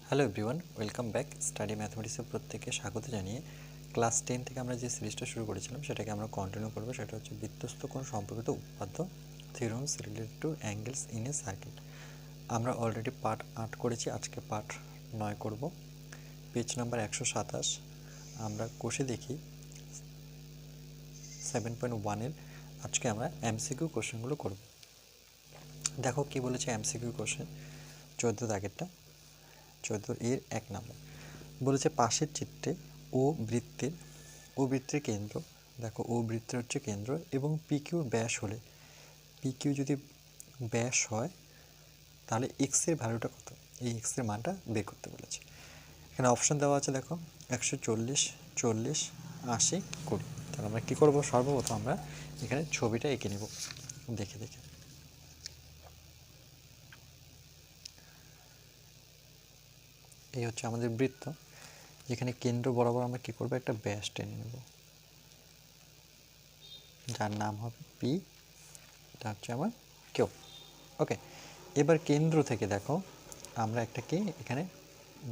Hello everyone, welcome back. Study ম্যাথমেটিক্সের প্রত্যেককে স্বাগত জানিয়ে ক্লাস 10 থেকে আমরা যে সিরিজটা শুরু করেছিলাম সেটাকে আমরা কন্টিনিউ করবো। সেটা হচ্ছে বৃত্তস্থ কোণ সম্পর্কিত উপপাদ্য, theorems related to angles in a circle. আমরা অলরেডি পার্ট 8 করেছি, আজকে পার্ট 9 করব। পেজ নাম্বার 127 আমরা কষে দেখি 7.1-এর। আজকে আমরা এমসিকিউ কোশ্চেনগুলো করব। দেখো কি বলেছে এমসিকিউ কোশ্চেন, 14 দাগেরটা। 14 এর 1 নম্বর বলেছে পাশের চিত্রে ও বৃত্তের কেন্দ্র, দেখো ও বৃত্তের হচ্ছে কেন্দ্র এবং পিকিউর ব্যাস হলে, পিকিউ যদি ব্যাস হয় তাহলে এক্সের ভ্যালুটা কত, এই এক্সের মানটা বের করতে বলেছে। এখানে অপশান দেওয়া আছে, দেখো 140, 40, 80, 20। তাহলে আমরা কী করবো, সর্বপ্রথম আমরা এখানে ছবিটা এঁকে নেব দেখে দেখে। এই হচ্ছে আমাদের বৃত্ত, যেখানে কেন্দ্র বরাবর আমরা কী করবো, একটা ব্যাস টেনে নেব যার নাম হবে পি, এটা হচ্ছে আমার কিউ। ওকে, এবার কেন্দ্র থেকে দেখো আমরা একটাকে এখানে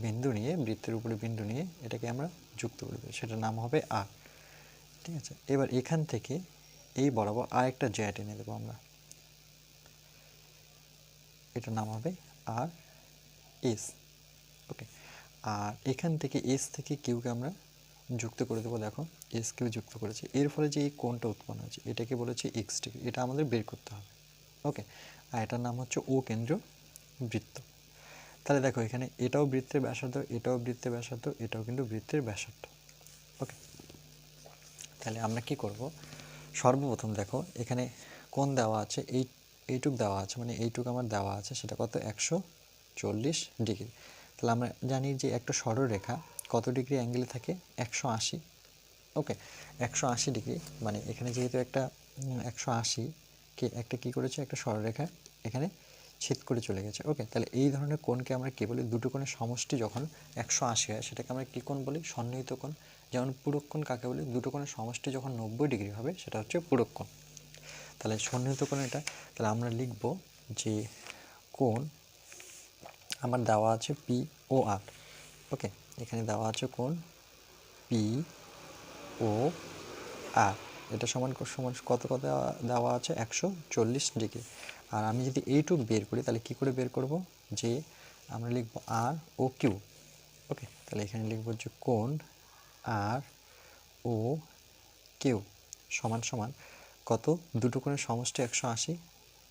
বিন্দু নিয়ে, বৃত্তের উপরে বিন্দু নিয়ে এটাকে আমরা যুক্ত করে দেবো, সেটার নাম হবে আর। ঠিক আছে, এবার এখান থেকে এই বরাবর আর একটা জ্যা টেনে দেবো আমরা, এটার নাম হবে আর এস। ওকে, আর এখান থেকে এস থেকে কিউকে আমরা যুক্ত করে দেবো। দেখো এস কিউ যুক্ত করেছে, এর ফলে যে এই কোণটা উৎপন্ন হচ্ছে এটাকে বলেছে এক্স ডিগ্রি, এটা আমাদের বের করতে হবে। ওকে, আর এটার নাম হচ্ছে ও কেন্দ্র বৃত্ত। তাহলে দেখো এখানে এটাও বৃত্তের ব্যাসার্ধ, এটাও বৃত্তের ব্যাসার্ধ, এটাও কিন্তু বৃত্তের ব্যাসার্ধ। ওকে, তাহলে আমরা কি করব, সর্বপ্রথম দেখো এখানে কোণ দেওয়া আছে, এইটুক দেওয়া আছে, মানে এইটুক আমার দেওয়া আছে, সেটা কত, 140 ডিগ্রি। তাহলে আমরা জানি যে একটা সরলরেখা কত ডিগ্রি অ্যাঙ্গেলে থাকে, 180। ওকে, 180 ডিগ্রি, মানে এখানে যেহেতু একটা 180কে একটা কী করেছে, একটা সরলরেখা এখানে ছেদ করে চলে গেছে। ওকে, তাহলে এই ধরনের কোণকে আমরা কী বলি, দুটো কোণের সমষ্টি যখন 180 হয় সেটাকে আমরা কী কোণ বলি, সন্নিহিত কোণ। যেমন পূরক কোণ কাকে বলি, দুটো কোণের সমষ্টি যখন 90 ডিগ্রি হবে সেটা হচ্ছে পূরক কোণ। তাহলে সন্নিহিত কোণ এটা। তাহলে আমরা লিখব যে কোণ আমার দেওয়া আছে পি ও আর। ওকে, এখানে দেওয়া আছে কোণ পি ও আর, এটা সমান সমান কত কত দেওয়া আছে, 140 ডিগ্রি। আর আমি যদি এইটুক বের করি তাহলে কি করে বের করব, যে আমরা লিখব আর ও কিউ। ওকে, তাহলে এখানে লিখব যে কোণ আর ও কিউ সমান সমান কত, দুটো কোণের সমষ্টি 180,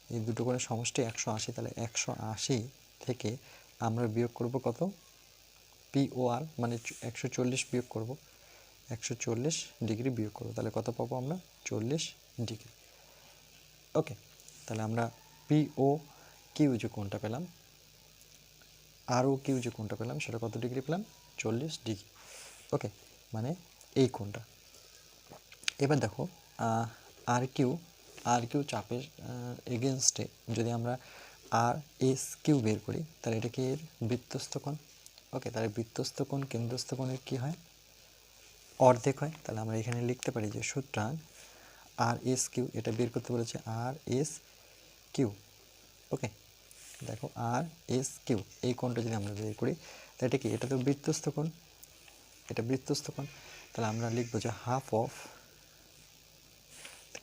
এই দুটো কোণের সমষ্টি 180। তাহলে 180 থেকে আমরা বিয়োগ করব কত, পি ও আর, মানে 140 বিয়োগ করব, 140 ডিগ্রি বিয়োগ করবো, তাহলে কত পাবো আমরা, 40 ডিগ্রি। ওকে, তাহলে আমরা পি ও কিউ যে কোণটা পেলাম, আর ও কিউ যে কোণটা পেলাম, সেটা কত ডিগ্রি পেলাম, 40 ডিগ্রি। ওকে, মানে এই কোণটা। এবার দেখো আর কিউ চাপের এগেনস্টে যদি আমরা আর এস কিউ বের করি তাহলে এটাকে এর বৃত্তস্থ কোণ। ওকে, তাহলে বৃত্তস্থ কোণ কেন্দ্রস্থ কোণের কী হয়, অর্ধেক হয়। তাহলে আমরা এখানে লিখতে পারি যে সুতরাং আর এস কিউ, এটা বের করতে বলেছে আর এস কিউ। ওকে, দেখো আর এস কিউ এই কোণটা যদি আমরা বের করি তাহলে এটা কি, এটা তো বৃত্তস্থ কোণ, এটা বৃত্তস্থ কোণ। তাহলে আমরা লিখবো যে হাফ অফ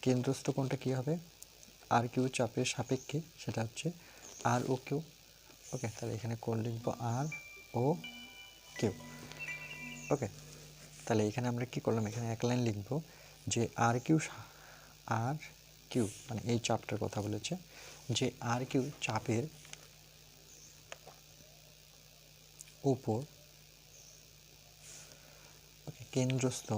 কেন্দ্রস্থ কোণটা কী হবে, আর কিউ চাপের সাপেক্ষে, সেটা হচ্ছে আর ও কিউ। ওকে, তাহলে এখানে কোণ লিখবো আর ও কিউ। ওকে, তাহলে এখানে আমরা কি করলাম, এখানে এক লাইন লিখবো যে আর কিউ মানে এই চাপটার কথা বলেছে, যে আর কিউ চাপের উপর কেন্দ্রস্থ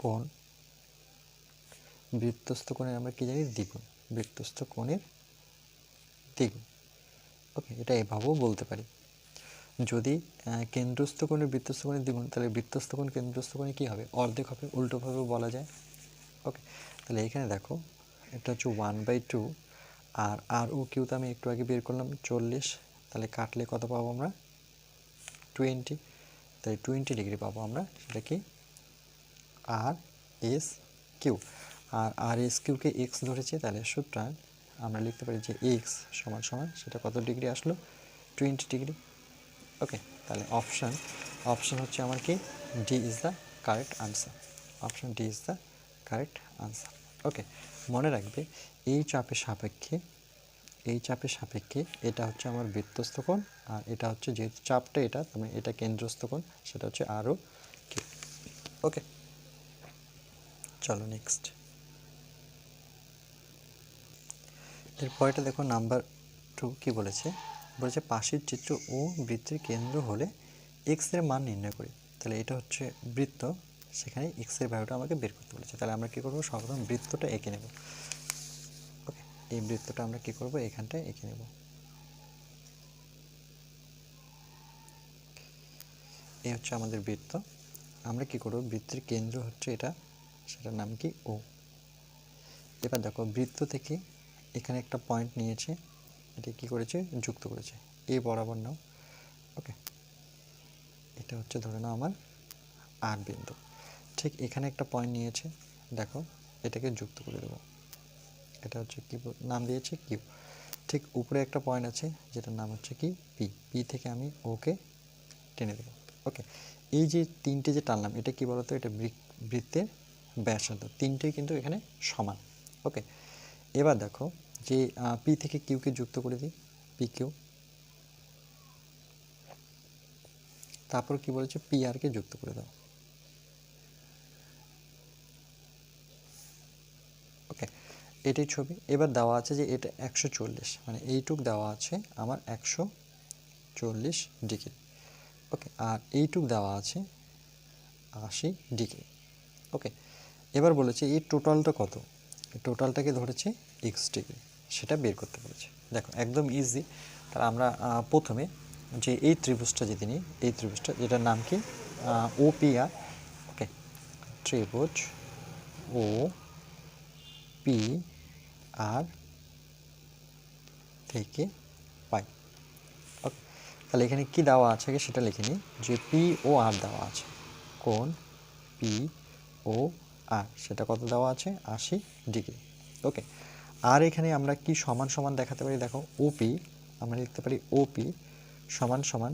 কোণ, বৃত্তস্থ কোণের আমরা কি জানি, দ্বিগুণ, বৃত্তস্থ কোণের দ্বিগুণ। ওকে, এটা এভাবেও বলতে পারি, যদি কেন্দ্রস্থ কোণের বৃত্তস্থ কোণের দ্বিগুণ, তাহলে বৃত্তস্থ কোণ কেন্দ্রস্থ কোণে কী হবে, অর্ধেক হবে, উল্টোভাবেও বলা যায়। ওকে, তাহলে এখানে দেখো এটা হচ্ছে 1/2, আর ও কিউ তো আমি একটু আগে বের করলাম 40, তাহলে কাটলে কত পাবো আমরা, 20। তাই 20 ডিগ্রি পাবো আমরা, সেটা কি আর এস কিউ। আর এস কিউকে এক্স ধরেছে, তাহলে সুতরাং আমরা লিখতে পারি যে এক্স সমান সমান সেটা কত ডিগ্রি আসলো, 20 ডিগ্রি। ওকে, তাহলে অপশান হচ্ছে আমার কি, D is the correct answer. Option D is the correct answer. Okay, মনে রাখবে এই চাপের সাপেক্ষে এটা হচ্ছে আমার বৃত্তস্থ কোণ, আর এটা হচ্ছে যেহেতু চাপটা এটা, মানে এটা কেন্দ্রস্থ কোণ, সেটা হচ্ছে আরও কি। ওকে, চলো নেক্সট। এরপরটা দেখো নাম্বার 2 কি বলেছে, পাশের চিত্র ও বৃত্তের কেন্দ্র হলে এক্স এর মান নির্ণয় করি। তাহলে এটা হচ্ছে বৃত্ত, সেখানে এক্স এর ভ্যালুটা আমাকে বের করতে বলেছে। তাহলে আমরা কি করব, সর্বপ্রথম বৃত্তটা এঁকে নেব। ওকে, এই বৃত্তটা আমরা কি করব, এখানটায় এঁকে নেব। এই হচ্ছে আমাদের বৃত্ত। আমরা কি করব, বৃত্তের কেন্দ্র হচ্ছে এটা, সেটার নাম কি, ও। এবার দেখো বৃত্ত থেকে এখানে একটা পয়েন্ট নিয়েছে, এটা কি করেছে, যুক্ত করেছে, এই বরাবর নাও। ওকে, এটা হচ্ছে ধরে নাও আমার আর বিন্দু। ঠিক এখানে একটা পয়েন্ট নিয়েছে, দেখো এটাকে যুক্ত করে দেবো, এটা হচ্ছে কি নাম দিয়েছে, কিউ। ঠিক উপরে একটা পয়েন্ট আছে যেটার নাম হচ্ছে কি, পি। পি থেকে আমি ওকে টেনে দেবো। ওকে, এই যে তিনটে যে টানলাম, এটা কি বলতো, এটা বৃত্তের ব্যাসার্ধ, তিনটেই কিন্তু এখানে সমান। ওকে, এবার দেখো যে পি থেকে কিউকে যুক্ত করে দিই, পি কিউ। তারপর কি বলেছে, পি আর কে যুক্ত করে দাও। ওকে, এটাই ছবি। এবার দেওয়া আছে যে এটা 140, মানে এইটুক দেওয়া আছে আমার 140 ডিগ্রি। ওকে, আর এইটুক দেওয়া আছে 80 ডিগ্রি। ওকে, এবার বলেছে এই টোটালটা কত, এই টোটালটাকে ধরেছে এক্স ডিগ্রি, সেটা বের করতে বলেছে। দেখো একদম ইজি। তাহলে আমরা প্রথমে যে এই ত্রিভুজটা যদি নিই, এই ত্রিভুজটা যেটার নাম কি, ওপিআর। ওকে, ত্রিভুজ ও পি আর থেকে পাই। ওকে, তাহলে এখানে কি দেওয়া আছে আগে সেটা লিখে নিই, যে পি ও আর দেওয়া আছে, কোণ পি ও আর সেটা কত দেওয়া আছে, 80 ডিগ্রি। ওকে, আর এখানে আমরা কি সমান সমান দেখাতে পারি, দেখো ওপি, আমরা লিখতে পারি ওপি সমান সমান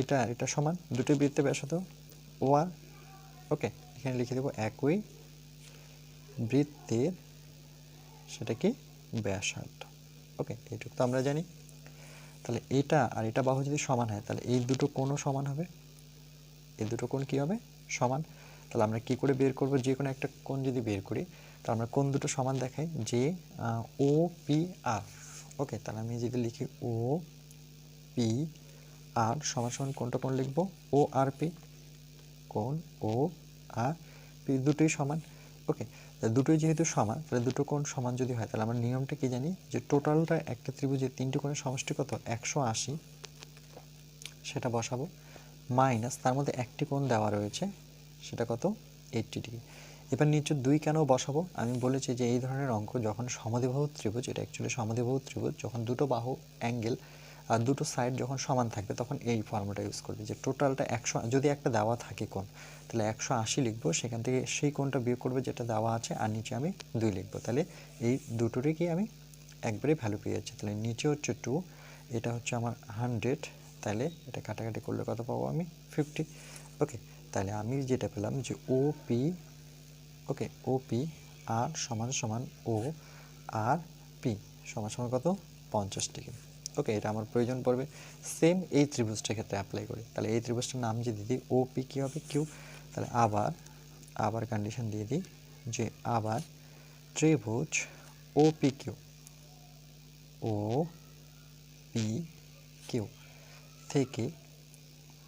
এটা এটা সমান, দুটো বৃত্তের ব্যাসার্ধ ও আর। ওকে, এখানে লিখে দেবো একই বৃত্তের সেটা কি, ব্যাসার্ধ। ওকে, এইটুকু তো আমরা জানি। তাহলে এটা আর এটা বাহু যদি সমান হয়, তাহলে এই দুটো কোণও সমান হবে, এই দুটো কোণ কি হবে, সমান। তাহলে আমরা কি করে বের করব, যে কোনো একটা কোণ যদি বের করি, তাহলে আমরা কোণ দুটো সমান দেখাই, যে ও পি আর। ওকে, তাহলে আমি যদি লিখি ও পি আর সমান সমান কোণটা কোণ লিখবো, ও আর পি, কোণ ও আর পি দুটোই সমান। ওকে, দুটোই যেহেতু সমান, তাহলে দুটো কোণ সমান যদি হয়, তাহলে আমরা নিয়মটা কি জানি, যে টোটালটা একটা ত্রিভুজের তিনটে কোণের সমষ্টি কত, 180, সেটা বসাবো, মাইনাস তার মধ্যে একটি কোণ দেওয়া রয়েছে, সেটা কত, 80 ডিগ্রি। এবার নিচে 2 কেন বসাবো, আমি বলেছি যে এই ধরনের অঙ্ক যখন সমদ্বিবাহু ত্রিভুজ, এটা অ্যাকচুয়ালি সমদ্বিবাহু ত্রিভুজ, যখন দুটো বাহু অ্যাঙ্গেল আর দুটো সাইড যখন সমান থাকবে, তখন এই ফর্মুলা ইউজ করবে, যে টোটালটা 100, যদি একটা দেওয়া থাকে কোণ, তাহলে 180 লিখবো, সেখান থেকে সেই কোণটা বিয়োগ করবে যেটা দেওয়া আছে, আর নিচে আমি 2 লিখবো, তাহলে এই দুটোরই কি আমি একবারে ভ্যালু পেয়ে যাচ্ছি। তাহলে নিচে হচ্ছে 2, এটা হচ্ছে আমার 100, তাহলে এটা কাটাকাটি করলে কত পাবো আমি, 50। ওকে, তাহলে আমি যেটা পেলাম যে ওপি, ওকে, ওপি আর সমান সমান ও আর পি সমান সমান কত, 50 ডিগ্রি। ওকে, এটা আমার প্রয়োজন পড়বে। সেম এই ত্রিভুজটার ক্ষেত্রে অ্যাপ্লাই করি, তাহলে এই ত্রিভুজটার নাম যদি দিই ওপি কী হবে, কিউ। তাহলে আবার কন্ডিশন দিয়ে দিই, যে আবার ত্রিভুজ ওপি কিউ, ও পি কিউ থেকে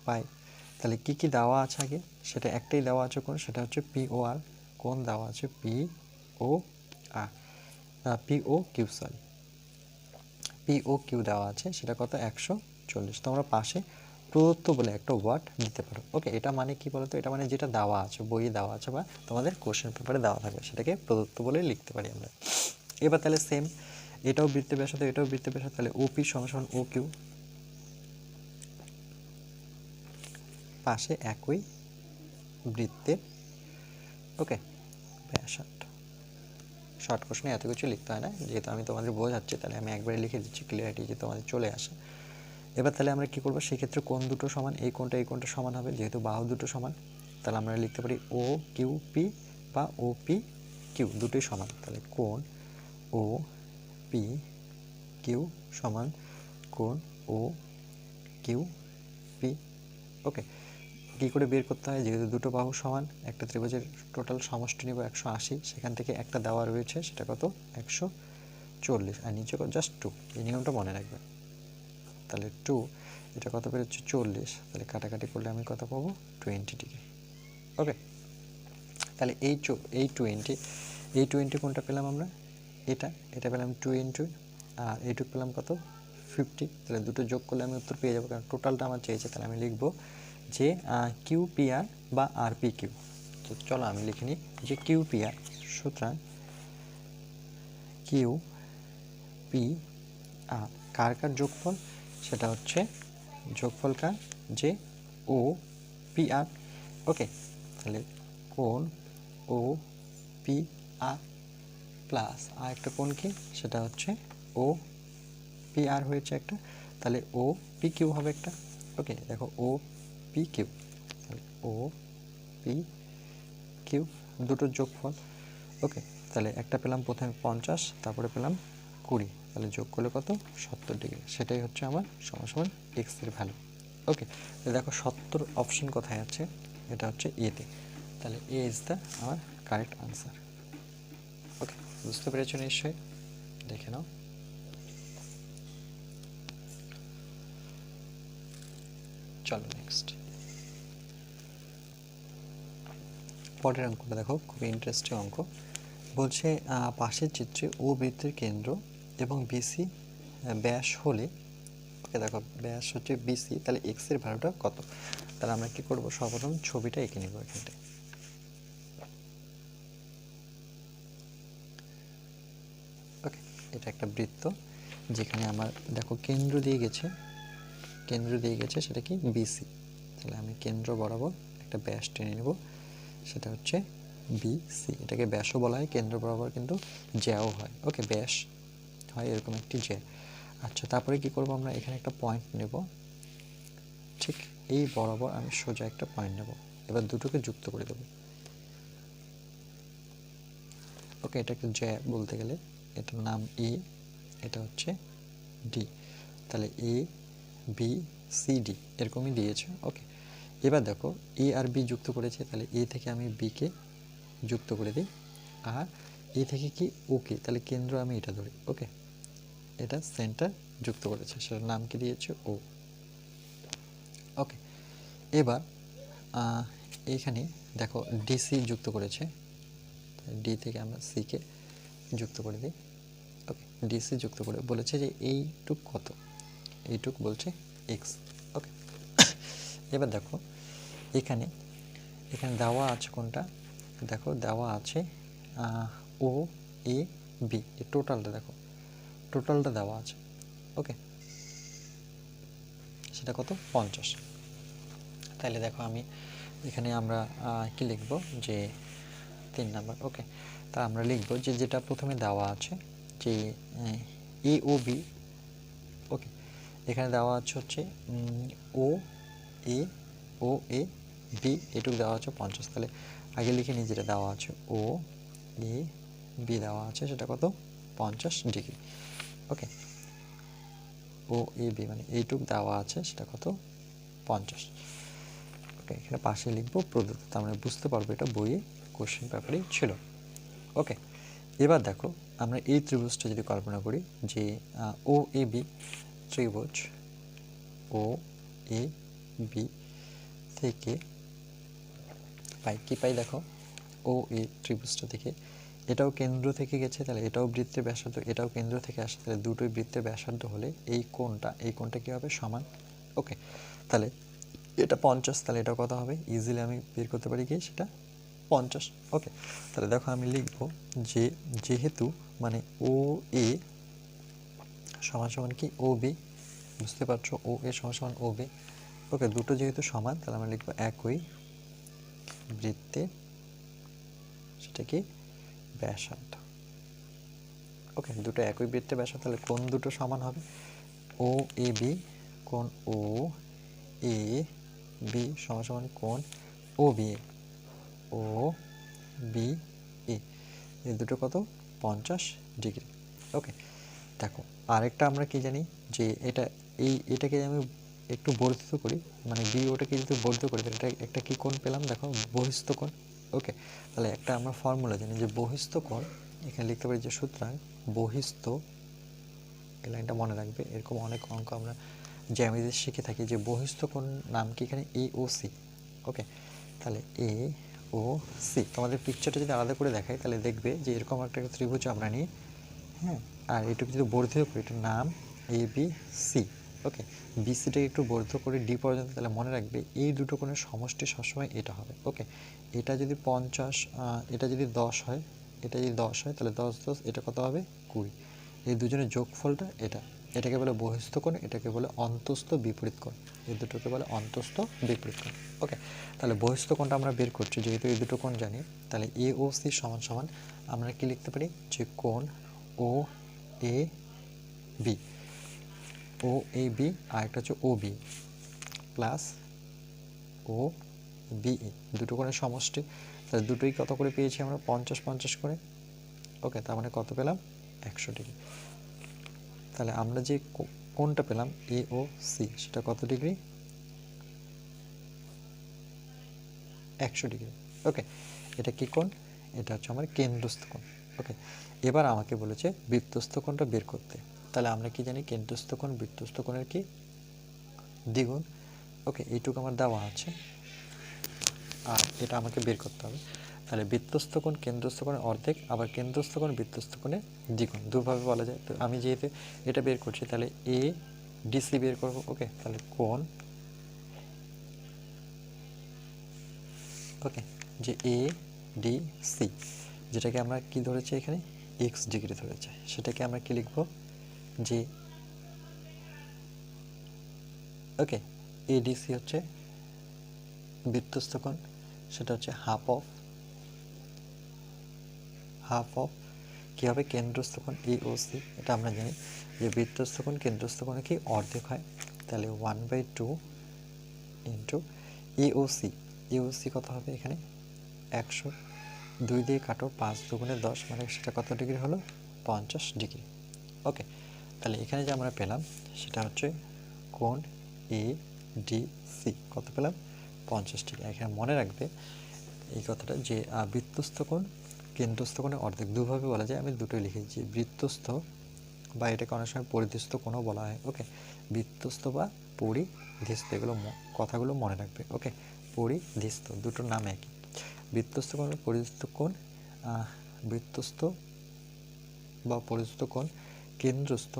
পাই। তাহলে কি কি দেওয়া আছে আগে, সেটা একটাই দেওয়া আছে কোণ, সেটা হচ্ছে পি ও আর, কোণ দেওয়া আছে পি ও আর, P O Q, sorry P O Q দেওয়া আছে, সেটা কত, 140। তোমরা পাশে প্রদত্ত বলে একটা ওয়ার্ড দিতে পারো। ওকে, এটা মানে কি বলতো, এটা মানে যেটা দেওয়া আছে, বইয়ে দেওয়া আছে বা তোমাদের কোশ্চেন পেপারে দেওয়া থাকবে, সেটাকে প্রদত্ত বলে লিখতে পারি আমরা। এবার তাহলে সেম, এটাও বৃত্তের ব্যাসার্ধ, এটাও বৃত্তের ব্যাসার্ধ, তাহলে ওপি সমান সমান ও কিউ, পাশে একই বৃত্তের, ওকে, ব্যাসার্ধ শর্ট কোশ্চেনে এত কিছু লিখতে হয় না, যেহেতু আমি তোমাদের বোঝাচ্ছি তাহলে আমি একবারে লিখে দিচ্ছি, ক্লিয়ারিটি যে তোমাদের চলে আসে। এবার তাহলে আমরা কি করব, সেক্ষেত্রে কোণ দুটো সমান, এই কোণটা সমান হবে, যেহেতু বাহু দুটো সমান তাহলে আমরা লিখতে পারি ও কিউ পি বা ও পি কিউ দুটোই সমান। তাহলে কোণ ও পি কিউ সমান কোণ ও কিউ পি। ওকে, কী করে বের করতে হয়, যেহেতু দুটো বাহু সমান, একটা ত্রিভুজের টোটাল সমষ্টি নেব 180, সেখান থেকে একটা দেওয়া রয়েছে সেটা কত 140, আর নিচে জাস্ট 2, এই নিয়মটা মনে রাখবে। তাহলে 2, এটা কত বেরোচ্ছে 40, তাহলে কাটাকাটি করলে আমি কত পাবো 20 ডিগ্রি। ওকে, তাহলে এই 20 কোনটা পেলাম আমরা, এটা পেলাম 2 আর এইটুকু পেলাম কত 50, তাহলে দুটো যোগ করলে আমি উত্তর পেয়ে যাবো, কারণ টোটালটা আমার চেয়েছে। তাহলে আমি লিখবো যে কিউ পি আর বা আর পি কিউ। তো চলো আমি লিখে নিই যে কিউ পি আর, সুতরাং কিউ পি আর কার যোগফল, সেটা হচ্ছে যোগফল কার, যে ও পি আর। ওকে, তাহলে কোণ ও পি আর প্লাস আর একটা কোণ কি, সেটা হচ্ছে ও পি আর হয়েছে একটা, তাহলে ও পি কিউ হবে একটা। ওকে, দেখো ও পি কিউ, তাহলে ও পি কিউ দুটোর যোগফল। ওকে, তাহলে একটা পেলাম প্রথমে 50, তারপরে পেলাম 20, তাহলে যোগ করলে কত 70 ডিগ্রি, সেটাই হচ্ছে আমার সমান এক্সের ভ্যালু। ওকে, দেখো 70 অপশন কোথায় আছে, এটা হচ্ছে এতে, তাহলে এ ইজ দ্য আমার কারেক্ট আনসার। ওকে, বুঝতে পেরেছো নিশ্চয়ই, দেখে নাও। চলো নেক্সট, পরের অঙ্কটা দেখো, খুবই ইন্টারেস্টিং অঙ্ক। বলছে পাশের চিত্রে ও বৃত্তের কেন্দ্র এবং বিসি ব্যাস হলে, ওকে দেখো ব্যাস হচ্ছে বিসি, তাহলে এক্স এর ভ্যালুটা কত। তাহলে আমরা কি করব, সর্বপ্রথম ছবিটা এঁকে নেব এখানটায়। ওকে, এটা একটা বৃত্ত, যেখানে আমার দেখো কেন্দ্র দিয়ে গেছে সেটা কি বিসি। তাহলে আমি কেন্দ্র বরাবর একটা ব্যাস টেনে নেব, সেটা হচ্ছে বিসি। এটাকে ব্যাসও বলা হয়, কেন্দ্র বরাবর কিন্তু জ্যাও হয়। ওকে, ব্যাস হয় এরকম একটি জ্যা। আচ্ছা, তারপরে কি করব, আমরা এখানে একটা পয়েন্ট নেব, ঠিক এই বরাবর আমি সোজা একটা পয়েন্ট নেব, এবার দুটোকে যুক্ত করে দেব। ওকে, এটাকে জ্যা বলতে গেলে এটার নাম এ, এটা হচ্ছে ডি, তাহলে এ বি সি ডি এরকমই দিয়েছে। ওকে, এবার দেখো এ আর বি যুক্ত করেছে, তাহলে এ থেকে আমি বিকে যুক্ত করে দিই, আর এ থেকে কি ওকে, তাহলে কেন্দ্র আমি এটা ধরি। ওকে, এটা সেন্টার যুক্ত করেছে, সেটার নাম কি দিয়েছে ও। ওকে, এবার এইখানে দেখো ডিসি যুক্ত করেছে, ডি থেকে আমরা সিকে যুক্ত করে দিই। ওকে, ডিসি যুক্ত করে বলেছে যে এইটুক কত, এইটুক বলছে এক্স। ওকে, এবার দেখো এখানে দেওয়া আছে কোনটা, দেখো দেওয়া আছে ও এ বি, এই টোটালটা দেখো, টোটালটা দেওয়া আছে। ওকে, সেটা কত 50। তাহলে দেখো আমি এখানে আমরা কি লিখব, যে 3 নাম্বার। ওকে, তা আমরা লিখব যে যেটা প্রথমে দেওয়া আছে যে এ ও বি। ওকে, এখানে দেওয়া আছে হচ্ছে ও এ বি, এটুকু দেওয়া আছে 50। তাহলে আগে লিখে নিই যেটা দেওয়া আছে ও এ বি দেওয়া আছে, সেটা কত 50 degree. Okay, O A B মানে এইটুকু দেওয়া আছে, সেটা কত 50। ওকে, এখানে পাশে লিখবো প্রদত্ত, তার মানে বুঝতে পারবো এটা বইয়ে কোশ্চেন পেপারেই ছিল। ওকে, এবার দেখো আমরা এই ত্রিভুজটা যদি কল্পনা করি, যে ও এ বি ত্রিভুজ ও এ বি থেকে পাই দেখো ও এ ত্রিভুজটা থেকে এটাও কেন্দ্র থেকে গেছে, তাহলে এটাও বৃত্তের ব্যাসার্ধ, এটাও কেন্দ্র থেকে আসে, তাহলে দুটোই বৃত্তের ব্যাসার্ধ হলে এই কোণটা কী হবে সমান। ওকে, তাহলে এটা 50, তাহলে এটা কত হবে, ইজিলি আমি বের করতে পারি কি সেটা 50। ওকে, তাহলে দেখো আমি লিখব যে যেহেতু মানে ও এ সমান কি ও বি, বুঝতে পারছো ও এ সমান ও বি। ওকে, দুটো যেহেতু সমান, তাহলে আমরা লিখবো একই বৃত্তের সেটা কি ব্যাসার্ধ। ওকে, দুটো একই বৃত্তে ব্যাস, তাহলে কোণ দুটো সমান হবে। ও এ বি, কোণ ও এ বি সমান সমান কোণ ও B A, O B A, এই দুটো কত 50 ডিগ্রি। ওকে, দেখো আরেকটা আমরা কি জানি যে এটাকে আমি একটু বর্ধিত করি, মানে বি ওটাকে যদি বর্ধিত করি তাহলে এটা একটা কি কোণ পেলাম, দেখো বহিস্থ কোণ। ওকে, তাহলে একটা আমরা ফর্মুলা জানি যে বহিস্থ কোণ, এখানে লিখতে পারি যে সুতরাং বহিস্থ, এই লাইনটা মনে রাখবে, এরকম অনেক অঙ্ক আমরা জ্যামিতি শিখে থাকি যে বহিস্থ কোণ নাম কি এখানে এ ও সি। ওকে, তাহলে এ ও সি, তোমাদের পিকচারটা যদি আলাদা করে দেখাই তাহলে দেখবে যে এরকম একটা ত্রিভুজ আমরা নিই, হ্যাঁ, আর এটুকু যদি বর্ধিত করি, এটার নাম এ বি সি। ওকে, বিসিটাকে একটু বর্ধিত করে ডি পর্যন্ত, তাহলে মনে রাখবে এই দুটো কোণের সমষ্টি সবসময় এটা হবে। ওকে, এটা যদি 50, এটা যদি 10 হয়, এটা যদি 10 হয় তাহলে 10 10, এটা কত হবে 20, এই দুজনের যোগফলটা এটা, এটাকে বলে বহিস্থ কোণ, এটাকে বলে অন্তস্থ বিপরীত কোণ, এই দুটোকে বলে অন্তস্থ বিপরীত কোণ। ওকে, তাহলে বহিস্থ কোণটা আমরা বের করছি, যেহেতু এই দুটো কোণ জানি, তাহলে এ ও সি সমান সমান আমরা কি লিখতে পারি যে কোণ ও A B, O A B, আর একটা হচ্ছে ও বি প্লাস ও বি, দুটো কোণের সমষ্টি, তাহলে দুটোই কত করে পেয়েছি আমরা 50 50 করে। ওকে, তার মানে কত পেলাম 100 ডিগ্রি। তাহলে আমরা যে কোণটা পেলাম এ ও সি, সেটা কত ডিগ্রি 100 ডিগ্রি। ওকে, এটা কি কোণ, এটা হচ্ছে আমার কেন্দ্রস্থ কোণ। ওকে, এবার আমাকে বলেছে বৃত্তস্থ কোণটা বের করতে, তাহলে আমরা কি জানি কেন্দ্রস্থ কোণ বৃত্তস্থ কোণের কি দ্বিগুণ। ওকে, এইটুকু আমার দেওয়া আছে আর এটা আমাকে বের করতে হবে। তাহলে বৃত্তস্থ কোণ কেন্দ্রস্থ কোণের অর্ধেক, আবার কেন্দ্রস্থ কোণ বৃত্তস্থ কোণের দ্বিগুণ, দুভাবে বলা যায়। তো আমি যেহেতু এটা বের করছি তাহলে এ ডিসি বের করব। ওকে, তাহলে কোণ, ওকে, যে এ ডি সি, যেটাকে আমরা কি ধরেছি এখানে এক্স ডিগ্রি ধরেছে, সেটাকে আমরা কি লিখব যে, ওকে, এডিসি হচ্ছে বৃত্তস্থ কোণ, সেটা হচ্ছে হাফ অফ কী হবে কেন্দ্রস্থ কোণ এ ও সি, এটা আমরা জানি যে বৃত্তস্থ কোণ কেন্দ্রস্থ কোণে কি অর্ধেক হয়, তাহলে 1/2 ইন্টু এ ও সি কত হবে এখানে 100, 2 দিয়ে কাটো, 5 দুগুণে 10, মানে সেটা কত ডিগ্রি হলো 50 ডিগ্রি। ওকে, তাহলে এখানে যে আমরা পেলাম সেটা হচ্ছে কোণ এ ডি সি, কত পেলাম 50 ডিগ্রি। এখানে মনে রাখবে এই কথাটা যে বৃত্তস্থ কোণ কেন্দ্রস্থ কোণের অর্ধেক, দুভাবে বলা যায়, আমি দুটোই লিখেছি, বৃত্তস্থ বা এটাকে অনেক সময় পরিধিস্থ কোণও বলা হয়। ওকে, বৃত্তস্থ বা পরিধিস্থ, এগুলো কথাগুলো মনে রাখবে। ওকে, পরিধিস্থ দুটোর নাম একই, বৃত্তস্থ কোণ পরিধিস্থ কোণ, বৃত্তস্থ বা পরিধিস্থ কোণ কেন্দ্রস্থ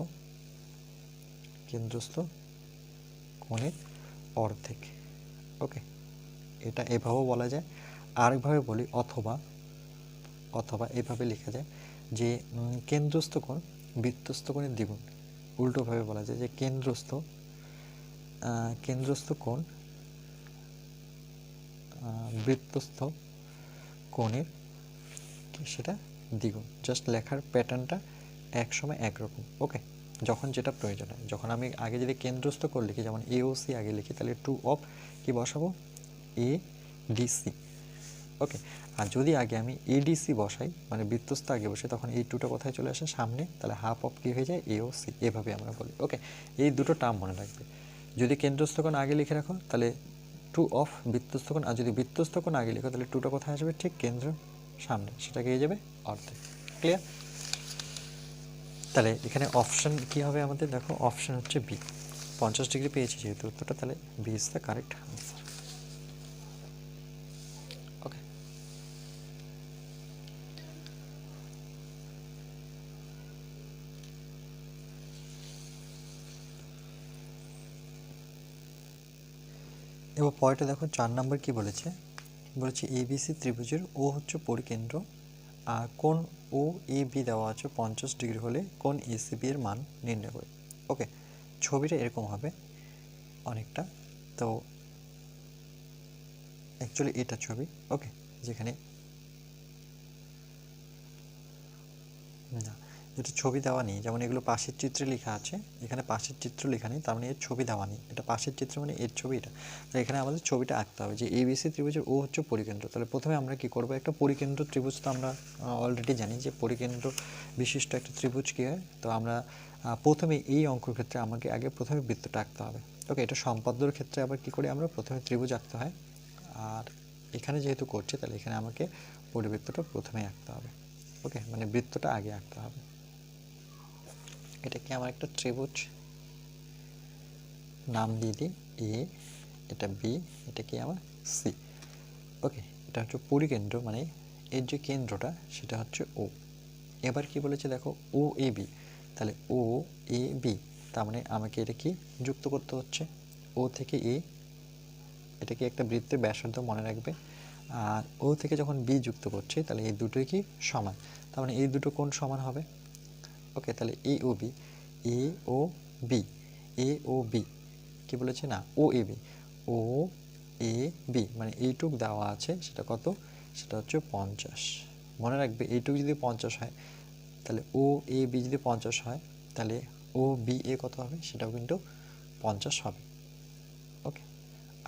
কোণের অর্ধেক। ওকে, এটা এভাবেও বলা যায়, আরেকভাবে বলি, অথবা এভাবে লেখা যায় যে কেন্দ্রস্থ কোণ বৃত্তস্থ কোণের দ্বিগুণ, উল্টোভাবে বলা যায় যে কেন্দ্রস্থ কোণ বৃত্তস্থ কোণের সেটা দ্বিগুণ। জাস্ট লেখার প্যাটার্নটা এক সময় একরকম। ওকে, যখন যেটা প্রয়োজন হয়, যখন আমি আগে যদি কেন্দ্রস্থ কোণ লিখি, যেমন এ ও সি আগে লিখি, তাহলে 2 অফ কি বসাবো এ ডিসি। ওকে, আর যদি আগে আমি এডিসি বসাই, মানে বৃত্তস্থ আগে বসাই, তখন এই টুটা কোথায় চলে আসে সামনে, তাহলে হাফ অফ কী হয়ে যায় এ ও সি, এভাবে আমরা বলি। ওকে, এই দুটো টার্ম মনে রাখবে। যদি কেন্দ্রস্থ কোণ আগে লিখে রাখো তাহলে 2 অফ বৃত্তস্থ কোণ, আর যদি বৃত্তস্থ কোণ আগে লিখো তাহলে টুটা কোথায় আসবে ঠিক কেন্দ্র সামনে, সেটাকে হয়ে যাবে অর্ধেক। ক্লিয়ার? তাহলে এখানে অপশান কি হবে আমাদের, দেখো অপশান হচ্ছে বি, 50 ডিগ্রি পেয়েছি যেহেতু উত্তরটা, তাহলে B is the correct answer. Okay, এবার পরেরটা দেখো 4 নম্বর কি বলেছে, বলেছে এবিসি ত্রিভুজের ও হচ্ছে পরিকেন্দ্র, আর কোণ ও এ বি দেওয়া আছে 50 ডিগ্রি হলে কোণ এসিবি এর মান নির্ণয় করে। ওকে, ছবিটা এরকম হবে অনেকটা, তো অ্যাকচুয়ালি এটা ছবি। ওকে, যেখানে না যেটা ছবি দেওয়া নেই, যেমন এগুলো পাশের চিত্রে লেখা আছে, এখানে পাশের চিত্র লেখা নেই, তার মানে এর ছবি দেওয়া নেই। এটা পাশের চিত্র মানে এর ছবি এটা। তো এখানে আমাদের ছবিটা আঁকতে হবে যে এবিসি ত্রিভুজের ও হচ্ছে পরিকেন্দ্র। তাহলে প্রথমে আমরা কি করব, একটা পরিকেন্দ্র ত্রিভুজ তো আমরা অলরেডি জানি যে পরিকেন্দ্র বিশিষ্ট একটা ত্রিভুজ কী হয়। তো আমরা প্রথমে এই অঙ্কের ক্ষেত্রে আমাকে আগে প্রথমে বৃত্তটা আঁকতে হবে। ওকে, এটা সম্পাদ্যর ক্ষেত্রে আবার কি করি আমরা, প্রথমে ত্রিভুজ আঁকতে হয়। আর এখানে যেহেতু করছি তাহলে এখানে আমাকে পরিবৃত্তটা প্রথমে আঁকতে হবে। ওকে, মানে বৃত্তটা আগে আঁকতে হবে। এটা কি আমার একটা ত্রিভুজ, নাম দিয়ে দিই এ, এটা বি, এটা কি আমার সি। ওকে, এটা হচ্ছে পরিকেন্দ্র, মানে এর যে কেন্দ্রটা সেটা হচ্ছে ও। এবার কি বলেছে দেখো, ও এ বি, তাহলে ও এ বি, তার মানে আমাকে এটা কি যুক্ত করতে হচ্ছে, ও থেকে এ, এটা কি একটা বৃত্তের ব্যাসার্ধ মনে রাখবে। আর ও থেকে যখন বি যুক্ত করছি তাহলে এই দুটোই কি সমান, তার মানে এই দুটো কোণ সমান হবে। ওকে, তাহলে এ ও বি, এ ও বি, এ ও বি কি বলেছে না, ও A B, O A B মানে এইটুক দেওয়া আছে, সেটা কত, সেটা হচ্ছে 50। মনে রাখবে এইটুক যদি 50 হয় তাহলে ও এ বি যদি 50 হয় তাহলে ও বি এ কত হবে, সেটাও কিন্তু 50 হবে। ওকে,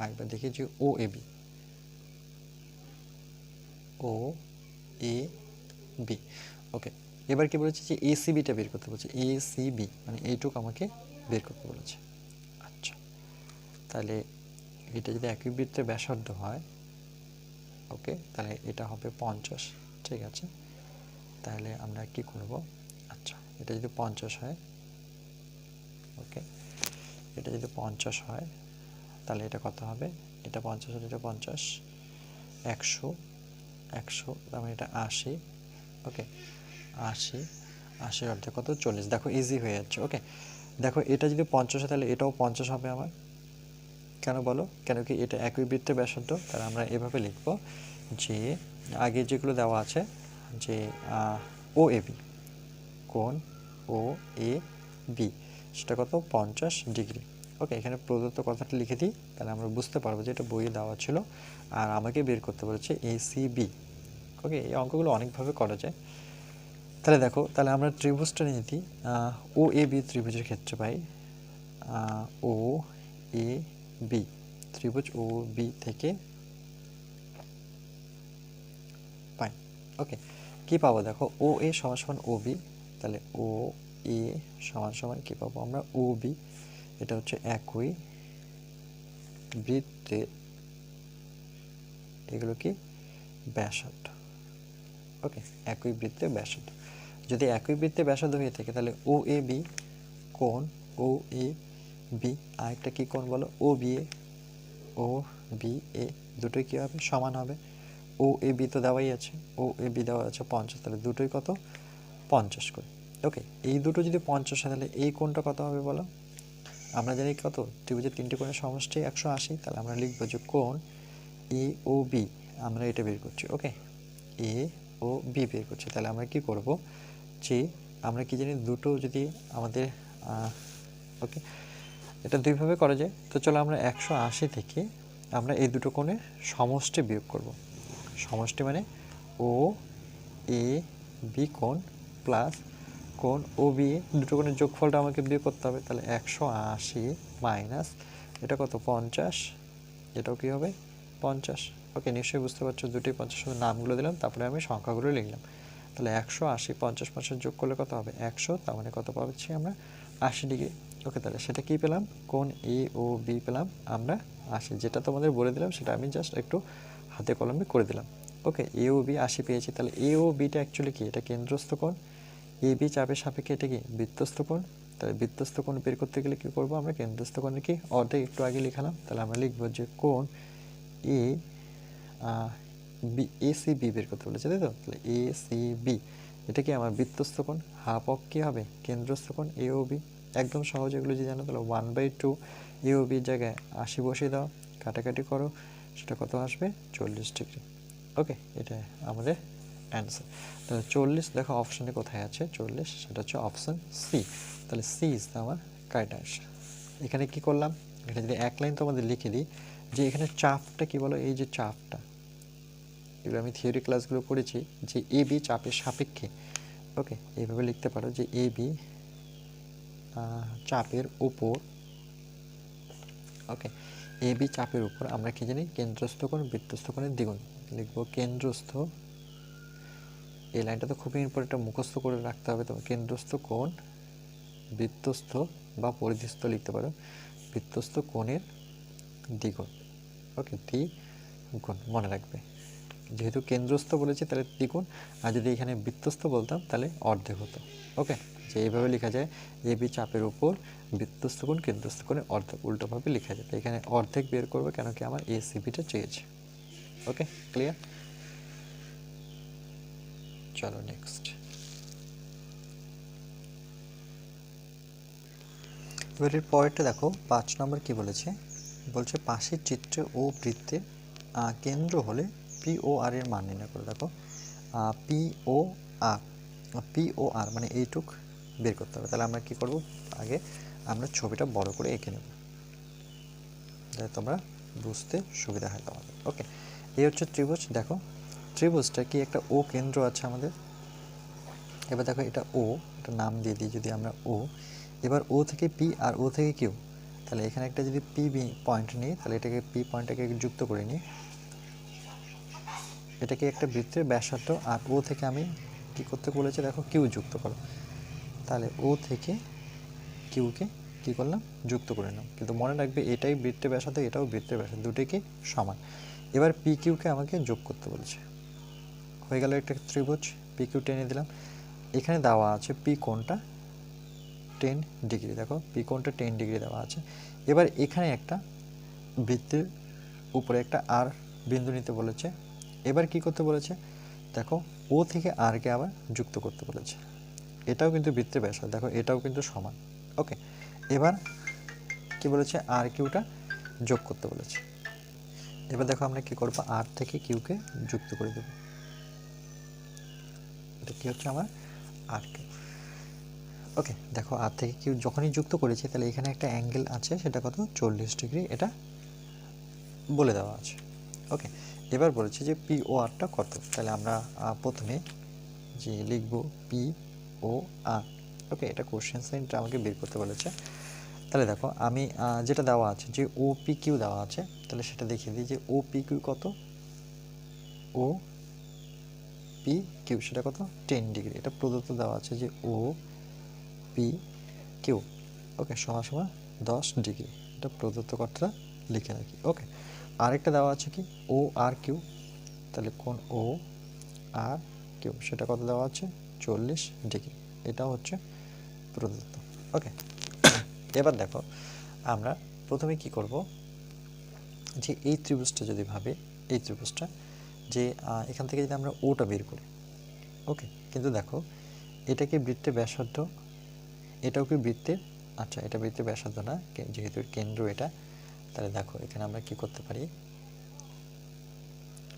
আরেকবার দেখি যে ও A B, O A B. ওকে, এবার কি বলেছে যে এসিবিটা বের করতে বলছে, এসিবি মানে এইটুকু আমাকে বের করতে বলেছে। আচ্ছা, তাহলে এটা যদি একই বৃত্তের ব্যাসার্ধ হয়, ওকে, তাহলে এটা হবে 50। ঠিক আছে, তাহলে আমরা কি করব, আচ্ছা এটা যদি 50 হয়, ওকে, এটা যদি 50 হয় তাহলে এটা কত হবে, এটা 50 হলে এটা 50, 100, 100 তার মানে এটা 80। ওকে, 80, 80 অর্ধেক কত, 40। দেখো ইজি হয়ে যাচ্ছে। ওকে, দেখো এটা যদি 50 হয় তাহলে এটাও 50 হবে আমার। কেন বলো, কেন কি এটা একই বৃত্তের ব্যাসার্ধ। তাহলে আমরা এভাবে লিখব যে আগে যেগুলো দেওয়া আছে যে ও এ বি, কোণ ও এ বি সেটা কত, 50 ডিগ্রি। ওকে, এখানে প্রদত্ত কথাটা লিখে দিই, তাহলে আমরা বুঝতে পারবো যে এটা বইয়ে দেওয়া ছিল আর আমাকে বের করতে বলেছে এসিবি। ওকে, এই অঙ্কগুলো অনেকভাবে করা যায়। তাহলে দেখো, তাহলে আমরা ত্রিভুজটা নিয়ে দিই, ও এ বি ত্রিভুজের ক্ষেত্রে পাই ও এ বি, ত্রিভুজ ও বি থেকে পাই। ওকে, কি পাবো দেখো, ও এ সমান সমান ও বি, তাহলে ও এ সমান সমান কি পাবো আমরা, ও বি, এটা হচ্ছে একই বৃত্তের, এগুলো কি ব্যাসার্ধ। ওকে, একই বৃত্তের ব্যাসার্ধ। যদি একই বৃত্তের ব্যাসার্ধ হয়ে থাকে তাহলে ও এ বি কোণ ও এ বি, আরেকটা কি কোণ বলো, ও B A, O B A দুটোই কী হবে, সমান হবে। ও এ বি তো দেওয়াই আছে, ও এ বি দেওয়া আছে 50, তাহলে দুটোই কত, 50 করে। ওকে, এই দুটো যদি 50 হয় তাহলে এই কোণটা কত হবে বলো, আমরা জানি কত, ত্রিভুজের তিনটি কোণের সমষ্টি 180, তাহলে আমরা লিখব যে কোণ এ ও বি, আমরা এটা বের করছি। ওকে, এ ও বি বের করছি, তাহলে আমরা কি করব যে আমরা কি জানি, দুটো যদি আমাদের ওকে, এটা দুইভাবে করা যায়। তো চলো আমরা 180 থেকে আমরা এই দুটো কোণের সমষ্টি বিয়োগ করব। সমষ্টি মানে ও এ বি কোণ প্লাস কোণ ও বি এ, দুটো কোণের যোগফলটা আমাকে বিয়োগ করতে হবে। তাহলে 180 মাইনাস এটা কত, 50, এটাও কি হবে 50। ওকে, নিশ্চয়ই বুঝতে পারছো, দুটোই 50, শুধু নামগুলো দিলাম তারপরে আমি সংখ্যাগুলো লিখলাম। তাহলে 180 50 50 যোগ করলে কত হবে 100, তার মানে কত পাচ্ছি আমরা, 80 ডিগ্রি। ওকে, তাহলে সেটা কি পেলাম, কোণ এ ও বি পেলাম আমরা 80, যেটা তোমাদের বলে দিলাম সেটা আমি জাস্ট একটু হাতে কলমে করে দিলাম। ওকে, এ ও বি 80 পেয়েছি, তাহলে এ ও বিটা অ্যাকচুয়ালি কি, এটা কেন্দ্রস্থ কোণ, এ বি চাপের সাপেক্ষে এটা কি বৃত্তস্থ কোণ। তাহলে বৃত্তস্থ কোণ বের করতে গেলে কী করবো আমরা, কেন্দ্রস্থ কোণের কি অর্ধেক একটু আগে লিখালাম, তাহলে আমরা লিখবো যে কোণ A B, A C B বের করতে বলেছে, তাই তো। তাহলে এ সি বি এটা কি আমার বৃত্তস্থ কোণ, হাফ অফ কী হবে কেন্দ্রস্থ কোণ এ ও বি। একদম সহজ, এগুলো যদি জানো তাহলে 1/2 এ ও বির জায়গায় 80 বসিয়ে দাও, কাটাকাটি করো, সেটা কত আসবে 40 ডিগ্রি। ওকে, এটা আমাদের অ্যান্সার। তাহলে 40 দেখো অপশানে কোথায় আছে 40, সেটা হচ্ছে অপশান সি। তাহলে সি ইজ আমার কারেক্ট অ্যান্সার। এখানে কি করলাম, এখানে যদি এক লাইন তোমাদের লিখে দিই যে এখানে চাপটা কি বলো, এই যে চাপটা, এগুলো আমি থিওরি ক্লাসগুলো পড়েছি যে এ বি চাপের সাপেক্ষে ওকে, এইভাবে লিখতে পারো যে এ বি চাপের উপর, ওকে, এ বি চাপের উপর আমরা কি জানি, কেন্দ্রস্থ কোণ বৃত্তস্থ কোণের দ্বিগুণ। লিখবো কেন্দ্রস্থ, এই লাইনটা তো খুবই ইম্পর্টেন্ট, মুখস্থ করে রাখতে হবে তোমার। কেন্দ্রস্থ কোণ বৃত্তস্থ বা পরিধিস্থ লিখতে পারো, বৃত্তস্থ কোণের দ্বিগুণ। ওকে, দ্বিগুণ মনে রাখবে, যেহেতু কেন্দ্রস্থ বলেছি তাহলে দ্বিগুণ, আর যদি এখানে বৃত্তস্থ বলতাম তাহলে অর্ধেক হতো। ওকে, যে এইভাবে লেখা যায় এ বি চাপের উপর বৃত্তস্থ কোণ কেন্দ্রস্থ কোণের অর্ধেক, উল্টোভাবে লেখা যায়। এখানে অর্ধেক বের করবো কেন কি আমার এ সিবিটা চেয়েছে। ওকে, ক্লিয়ার? চলো নেক্সট। এবার এর পরেরটা দেখো, 5 নম্বর কি বলেছে, বলছে পাশের চিত্রে ও বৃত্তের কেন্দ্র হলে পি ও আর এর মান নির্ণয় করো। দেখো পি ও আর, পি ও আর মানে এইটুক বের করতে হবে। তাহলে আমরা কি করব, আগে আমরা ছবিটা বড় করে এঁকে নেব যাতে তোমরা বুঝতে সুবিধা হয় তোমাদের। ওকে, এই হচ্ছে ত্রিভুজ। দেখো ত্রিভুজটা কি একটা ও কেন্দ্র আছে আমাদের। এবার দেখো এটা ও, এটা নাম দিয়ে দিই যদি আমরা ও। এবার ও থেকে পি আর ও থেকে কিউ, তাহলে এখানে একটা যদি পি বি পয়েন্ট নিই, তাহলে এটাকে পি পয়েন্টটাকে যুক্ত করে নিই, এটাকে একটা বৃত্তের ব্যাসার্ধ, আর ও থেকে আমি কি করতে বলেছে দেখো কিউ যুক্ত করো। তাহলে ও থেকে কিউকে কি করলাম, যুক্ত করে নিলাম। কিন্তু মনে রাখবে এটাই বৃত্তের ব্যাসার্ধ, এটাও বৃত্তের ব্যাসার্ধ, দুটোই কি সমান। এবার পি কিউকে আমাকে যোগ করতে বলেছে। হয়ে গেল একটা ত্রিভুজ, পি কিউ টেনে দিলাম। এখানে দেওয়া আছে পি কোণটা 10 ডিগ্রি, দেখো পি কোণটা 10 ডিগ্রি দেওয়া আছে। এবার এখানে একটা বৃত্তের উপরে একটা আর বিন্দু নিতে বলেছে। এবার কি করতে বলেছে, দেখো ও থেকে আরকে আবার যুক্ত করতে বলেছে। এটাও কিন্তু বৃত্তের ব্যাসার্ধ, দেখো এটাও কিন্তু সমান। ওকে, এবার কি বলেছে, আর কিউটা যোগ করতে বলেছে। এবার দেখো আমরা কি করব, আর থেকে কিউকে যুক্ত করে দেব। এটা কি হচ্ছে আমার আর কিউ। ওকে, দেখো আর থেকে কিউ যখনই যুক্ত করেছি তাহলে এখানে একটা অ্যাঙ্গেল আছে, সেটা কত 40 ডিগ্রি, এটা বলে দেওয়া আছে। ওকে, এবার বলেছে যে পি ও আরটা কত। তাহলে আমরা প্রথমে যে লিখব পি ও আর। ওকে, এটা কোশ্চেন সাইনটা আমাকে বের করতে বলেছে। তাহলে দেখো আমি যেটা দেওয়া আছে যে ও পি কিউ দেওয়া আছে, তাহলে সেটা দেখিয়ে দিই যে ও পি কিউ কত, ও পি কিউ সেটা কত 10 ডিগ্রি। এটা প্রদত্ত দেওয়া আছে যে ও পি কিউ, ওকে, সমান সমান 10 ডিগ্রি। এটা প্রদত্ত কথাটা লিখে রাখি। ওকে, আরেকটা দেওয়া আছে কি ও আর কিউ, তাহলে কোণ ও আর কিউ সেটা কত দেওয়া আছে 40 ডিগ্রি, এটা হচ্ছে প্রদত্ত। ওকে, এবার দেখো আমরা প্রথমে কি করব, যে এই ত্রিভুজটা যদি ভাবে, এই ত্রিভুজটা যে এখান থেকে যদি আমরা ওটা বের করি। ওকে, কিন্তু দেখো এটা কি বৃত্তের ব্যাসার্ধ, এটাও কি বৃত্তের, আচ্ছা এটা বৃত্তের ব্যাসার্ধ না, যেহেতু কেন্দ্র এটা। তাহলে দেখো এখানে আমরা কি করতে পারি,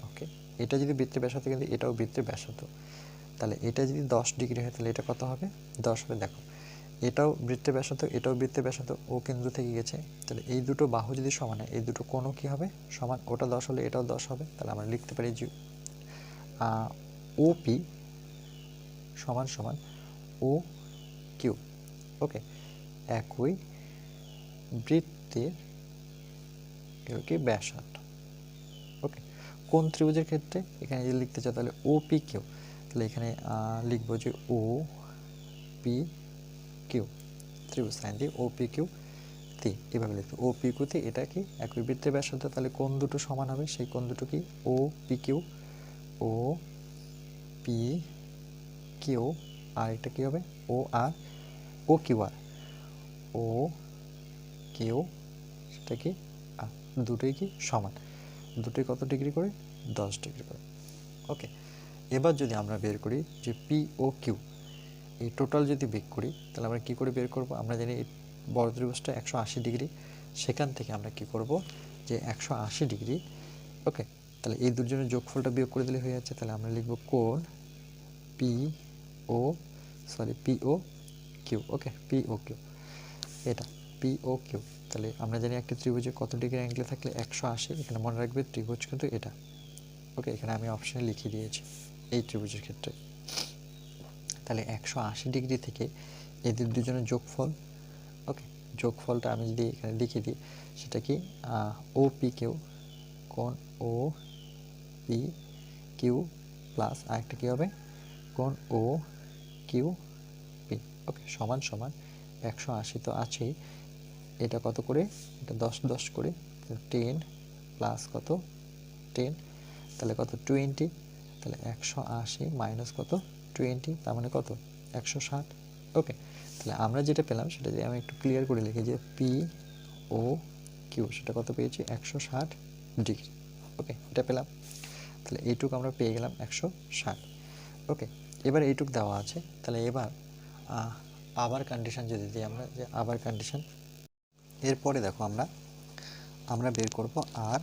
ওকে, এটা যদি বৃত্তের ব্যাসার্ধ কিন্তু এটাও বৃত্তের ব্যাসার্ধ, তাহলে এটা যদি 10 ডিগ্রি হয় তাহলে এটা কত হবে 10 হবে। দেখো এটাও বৃত্তের ব্যাসার্ধ, এটাও বৃত্তের ব্যাসার্ধ, ও কেন্দ্র থেকে গেছে, তাহলে এই দুটো বাহু যদি সমান হয় এই দুটো কোণও কি হবে সমান, ওটা 10 হলে এটাও 10 হবে। তাহলে আমরা লিখতে পারি যে ও পি সমান সমান ও কিউ। ওকে, একই বৃত্তের কি ব্যাসার্ধ। ওকে, কোন ত্রিভুজের ক্ষেত্রে এখানে যদি লিখতে চাও তাহলে ও পি কিউ, তাহলে এখানে লিখবো যে ও পি কিউ, ত্রিভুজ সাইন দিয়ে ও পি কিউ তে, এভাবে লিখতে ও পি কিউতে এটা কি একই বৃত্তের ব্যাসার্ধ, তাহলে কোন দুটো সমান হবে, সেই কোন দুটো কি O P Q, O P Q, আর এটা কি হবে ও আর, O Q R, O Q সেটা কি দুটোই কি সমান, দুটোই কত ডিগ্রি করে 10 ডিগ্রি করে। ওকে, এবার যদি আমরা বের করি যে পি ও কিউ, এই টোটাল যদি বের করি তাহলে আমরা কি করে বের করব, আমরা জানি এই বড় ত্রিভুজটা 180 ডিগ্রি, সেখান থেকে আমরা কি করব যে 180 ডিগ্রি। ওকে, তাহলে এই দুজনের যোগফলটা বিয়োগ করে দিলে হয়ে যাচ্ছে। তাহলে আমরা লিখব কোণ P O P O Q. ওকে, পি ও কিউ, এটা পি ও কিউ। তাহলে আমরা জানি একটা ত্রিভুজে কত ডিগ্রি অ্যাঙ্গেল থাকলে 180, এখানে মনে রাখবে ত্রিভুজ কিন্তু এটা। ওকে, এখানে আমি অপশানে লিখে দিয়েছি এই ত্রিভুজের ক্ষেত্রে। তাহলে 180 ডিগ্রি থেকে এদের দুজনের যোগফল, ওকে, যোগফলটা আমি যদি এখানে লিখে দিই সেটা কি ও পি কিউ, কোণ ও পি কিউ প্লাস আরেকটা কী হবে কোণ ও কিউ পি, ওকে, সমান সমান 180 তো আছেই, এটা কত করে, এটা 10 10 করে 10 প্লাস কত 10, তাহলে কত 20, তাহলে 180 মাইনাস কত 20, তার মানে কত 160, ওকে। তাহলে আমরা যেটা পেলাম সেটা যদি আমি একটু ক্লিয়ার করে লিখি যে পি ও কিউ সেটা কত পেয়েছি 160 ডিগ্রি, ওকে, এটা পেলাম। তাহলে এইটুকু আমরা পেয়ে গেলাম 160, ওকে। এবার এইটুক দেওয়া আছে, তাহলে এবার আবার কন্ডিশন যদি দিই আমরা, যে আবার কন্ডিশন, এরপরে দেখো আমরা বের করব আর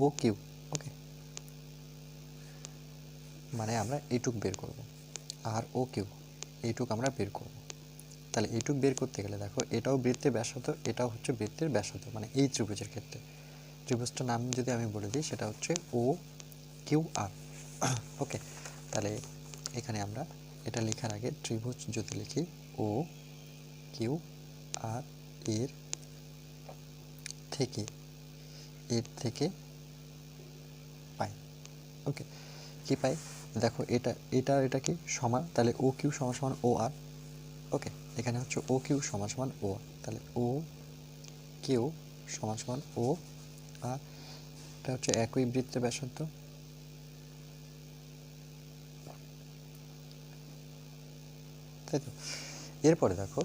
ও কিউ, ওকে, মানে আমরা এইটুক বের করব, আর ও কিউ এইটুক আমরা বের করব। তাহলে এইটুক বের করতে গেলে দেখো এটাও বৃত্তের ব্যাসার্ধ, এটাও হচ্ছে বৃত্তের ব্যাসার্ধ, মানে এই ত্রিভুজের ক্ষেত্রে ত্রিভুজটার নাম যদি আমি বলে দিই সেটা হচ্ছে ও কিউ আর, ওকে। তাহলে এখানে আমরা এটা লেখার আগে ত্রিভুজ যদি লিখি ও কিউ আর এর থেকে পাই, ওকে, কি পাই দেখো এটা কি সমান, তাহলে ও কিউ সমান সমান ও আর, ওকে, এখানে হচ্ছে ও কিউ সমান সমান ও আর, তাহলে ও কিউ সমান সমান ও আর, এটা হচ্ছে একই বৃত্তের ব্যাসার্ধ, তাই তো। এরপরে দেখো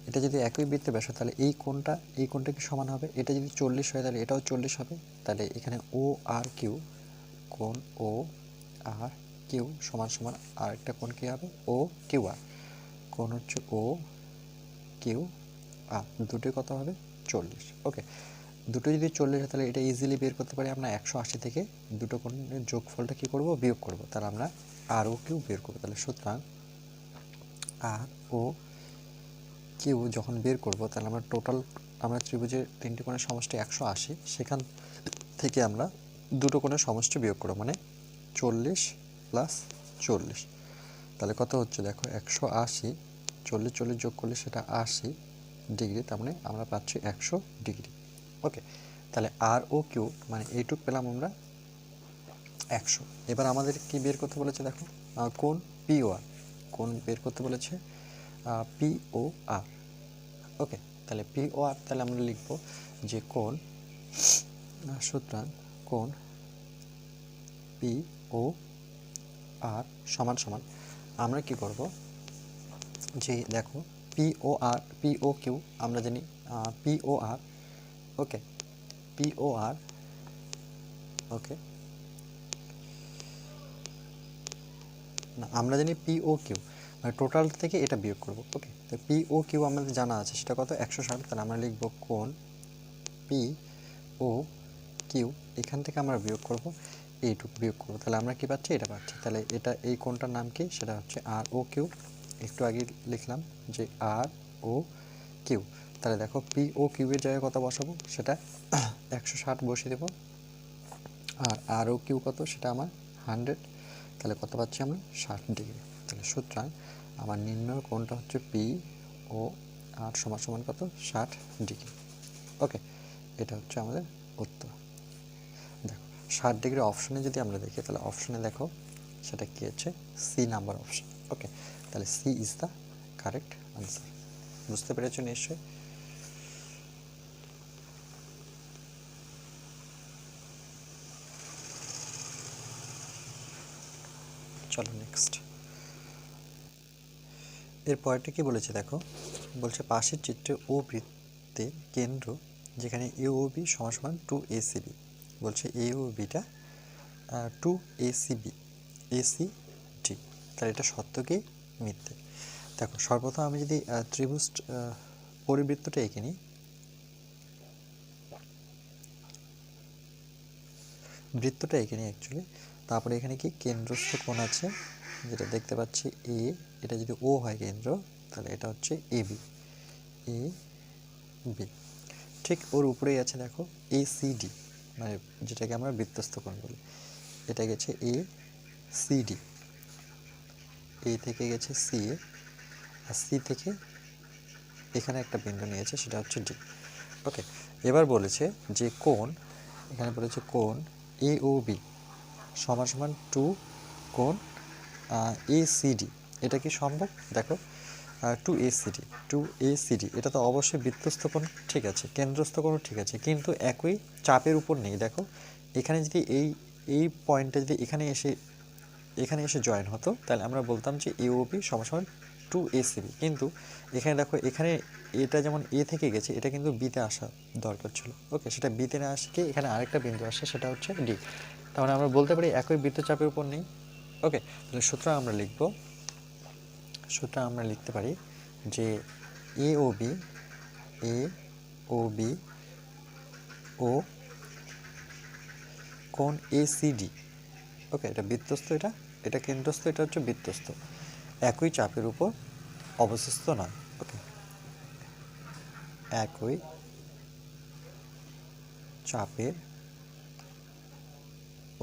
এটা যদি একই বৃত্তের ব্যাসার্ধ তাহলে এই কোণটা কি সমান হবে, এটা যদি 40 হয় তাহলে এটাও 40 হবে, তাহলে এখানে ও আর কিউ, কোণ ও আর কিউ সমান সমান আরেকটা কোণ কি হবে ও কিউ আর, কোণ হচ্ছে ও কিউ আর, দুটোই কত হবে 40, ওকে। দুটো যদি 40 হয় তাহলে এটা ইজিলি বের করতে পারি আমরা 180 থেকে দুটো কোণের যোগফলটা কি করব বিয়োগ করব, তাহলে আমরা আর ও কিউ বের করব। তাহলে সুতরাং আর ও কিউ যখন বের করব তাহলে আমরা ত্রিভুজের তিনটি কোণের সমষ্টি 180, সেখান থেকে আমরা দুটো কোণের সমষ্টি বিয়োগ করব, মানে 40 প্লাস 40, তাহলে কত হচ্ছে দেখো 180, 40 40 যোগ করলে সেটা 80 ডিগ্রি, তার মানে আমরা পাচ্ছি 100 ডিগ্রি, ওকে। তাহলে আর ও কিউ মানে এইটুক পেলাম আমরা 100। এবার আমাদের কি বের করতে বলেছে দেখো কোণ পি ও আর, কোণ বের করতে বলেছে পি ও আর, ওকে। তাহলে পি ও আর, তাহলে আমরা লিখব যে কোণ, সুতরাং কোণ পি ও আর সমান সমান আমরা কি করব, যে দেখো পি ও কিউ আমরা জানি পি ও আর, ওকে, পি ও আর, ওকে, না আমরা জানি পি ও কিউ মানে টোটাল থেকে এটা বিয়োগ করব, ওকে। তো পি ও কিউ আমাদের জানা আছে সেটা কত 160, তাহলে আমরা লিখব কোণ পি ও কিউ, এখান থেকে আমরা বিয়োগ করব এইটুকু বিয়োগ করব, তাহলে আমরা কি পাচ্ছি এটা পাচ্ছি, তাহলে এটা এই কোণটার নাম কি সেটা হচ্ছে আর ও কিউ, একটু আগে লিখলাম যে আর ও কিউ, তাহলে দেখো পি ও কিউয়ের জায়গায় কত বসাবো সেটা 160 বসিয়ে দেবো, আর ও কিউ কত সেটা আমার 100, তাহলে কত পাচ্ছি আমরা 60 ডিগ্রি। তাহলে সুতরাং আমার নির্ণয় কোণটা হচ্ছে পি ও আর সমান সমান কত 60 ডিগ্রি, ওকে, এটা হচ্ছে আমাদের উত্তর। দেখো 60 ডিগ্রি অপশনে যদি আমরা দেখি তাহলে অপশনে দেখো সেটা কি হচ্ছে সি নাম্বার অপশন, ওকে। তাহলে C is the correct answer, বুঝতে পেরেছো নিশ্চয়ই। চলো নেক্সট, এর পরেরটা কি বলেছে দেখো, বলছে পাশের চিত্রে ও বৃত্তে কেন্দ্র যেখানে এ ও বি সমান সমান 2ACB, বলছে এ ও বিটা 2ACB ACD, তাহলে এটা সত্য কি মিথ্যে। দেখো সর্বপ্রথম আমি যদি ত্রিভুজ পরিবৃত্তটা এঁকে নিই, বৃত্তটা এঁকে নিই অ্যাকচুয়ালি, তারপরে এখানে কি কেন্দ্রস্থ কোণ আছে যেটা দেখতে পাচ্ছি এ, এটা যদি ও হয় কেন্দ্র তাহলে এটা হচ্ছে এ বি, ঠিক ওর উপরেই আছে দেখো ACD, মানে যেটাকে আমরা বৃত্তস্থ কোণ বলি, এটা গেছে এ সি ডি, এ থেকে গেছে সি এ, আর সি থেকে এখানে একটা বিন্দু নিয়েছে সেটা হচ্ছে ডি। ওকে, এবার বলেছে যে কোণ, এখানে বলেছে কোণ এ ও বি সমান সমান 2 কোণ এ সি ডি। এটা কি সম্ভব? দেখো 2ACD, 2ACD এটা তো অবশ্যই বৃত্তস্থ কোণ, ঠিক আছে, কেন্দ্রস্থ কোণও ঠিক আছে, কিন্তু একই চাপের উপর নেই। দেখো এখানে যদি এই পয়েন্টটা যদি এখানে এসে জয়েন হতো, তাহলে আমরা বলতাম যে AOB সমান সমান 2ACB। কিন্তু এখানে দেখো, এখানে এটা যেমন এ থেকে গেছে, এটা কিন্তু বিতে আসা দরকার ছিল। ওকে, সেটা বিতে না আসে, এখানে আরেকটা বিন্দু আসে, সেটা হচ্ছে ডি। তার মানে আমরা বলতে পারি একই বৃত্তচাপের উপর নেই। ওকে, তাহলে সুতরাং আমরা লিখতে পারি যে AOB ও কোণ ACD, ওকে, এটা বৃত্তস্থ, এটা কেন্দ্রস্থ, এটা হচ্ছে বৃত্তস্থ, একই চাপের উপর অবস্থিত নয়। ওকে, একই চাপের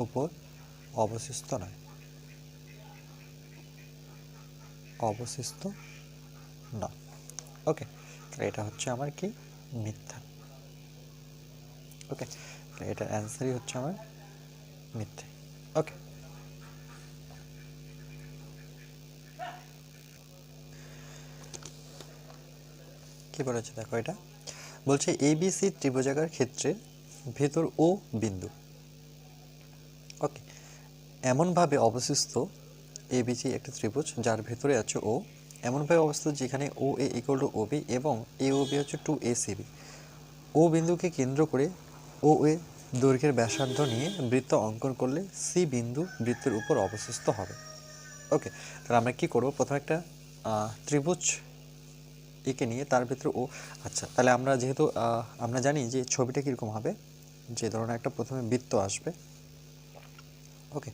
উপর অবস্থিত নয়, অবস্থিত না। ওকে, তাহলে এটা হচ্ছে আমার কি? মিথ্যা। ওকে, তাহলে এটার অ্যান্সারই হচ্ছে আমার মিথ্যে। ওকে, কি বলেছে দেখো, এটা বলছে ABC ত্রিভুজাকার ক্ষেত্রে ভেতর ও বিন্দু, ওকে, এমনভাবে অবস্থিত, ABC একটা ত্রিভুজ যার ভেতরে আছে ও, এমনভাবে অবস্থিত যেখানে ও এ ইকুয়াল টু OB এবং AOB হচ্ছে 2ACB। ও বিন্দুকে কেন্দ্র করে ও এ দৈর্ঘ্যের ব্যাসার্ধ নিয়ে বৃত্ত অঙ্কন করলে সি বিন্দু বৃত্তের উপর অবস্থিত হবে। ওকে, তাহলে আমরা কি করব, প্রথমে একটা ত্রিভুজ একে নিয়ে তার ভিতরে ও, আচ্ছা, তাহলে আমরা যেহেতু আমরা জানি যে ছবিটা কীরকম হবে, যে ধরনের একটা প্রথমে বৃত্ত আসবে। ওকে,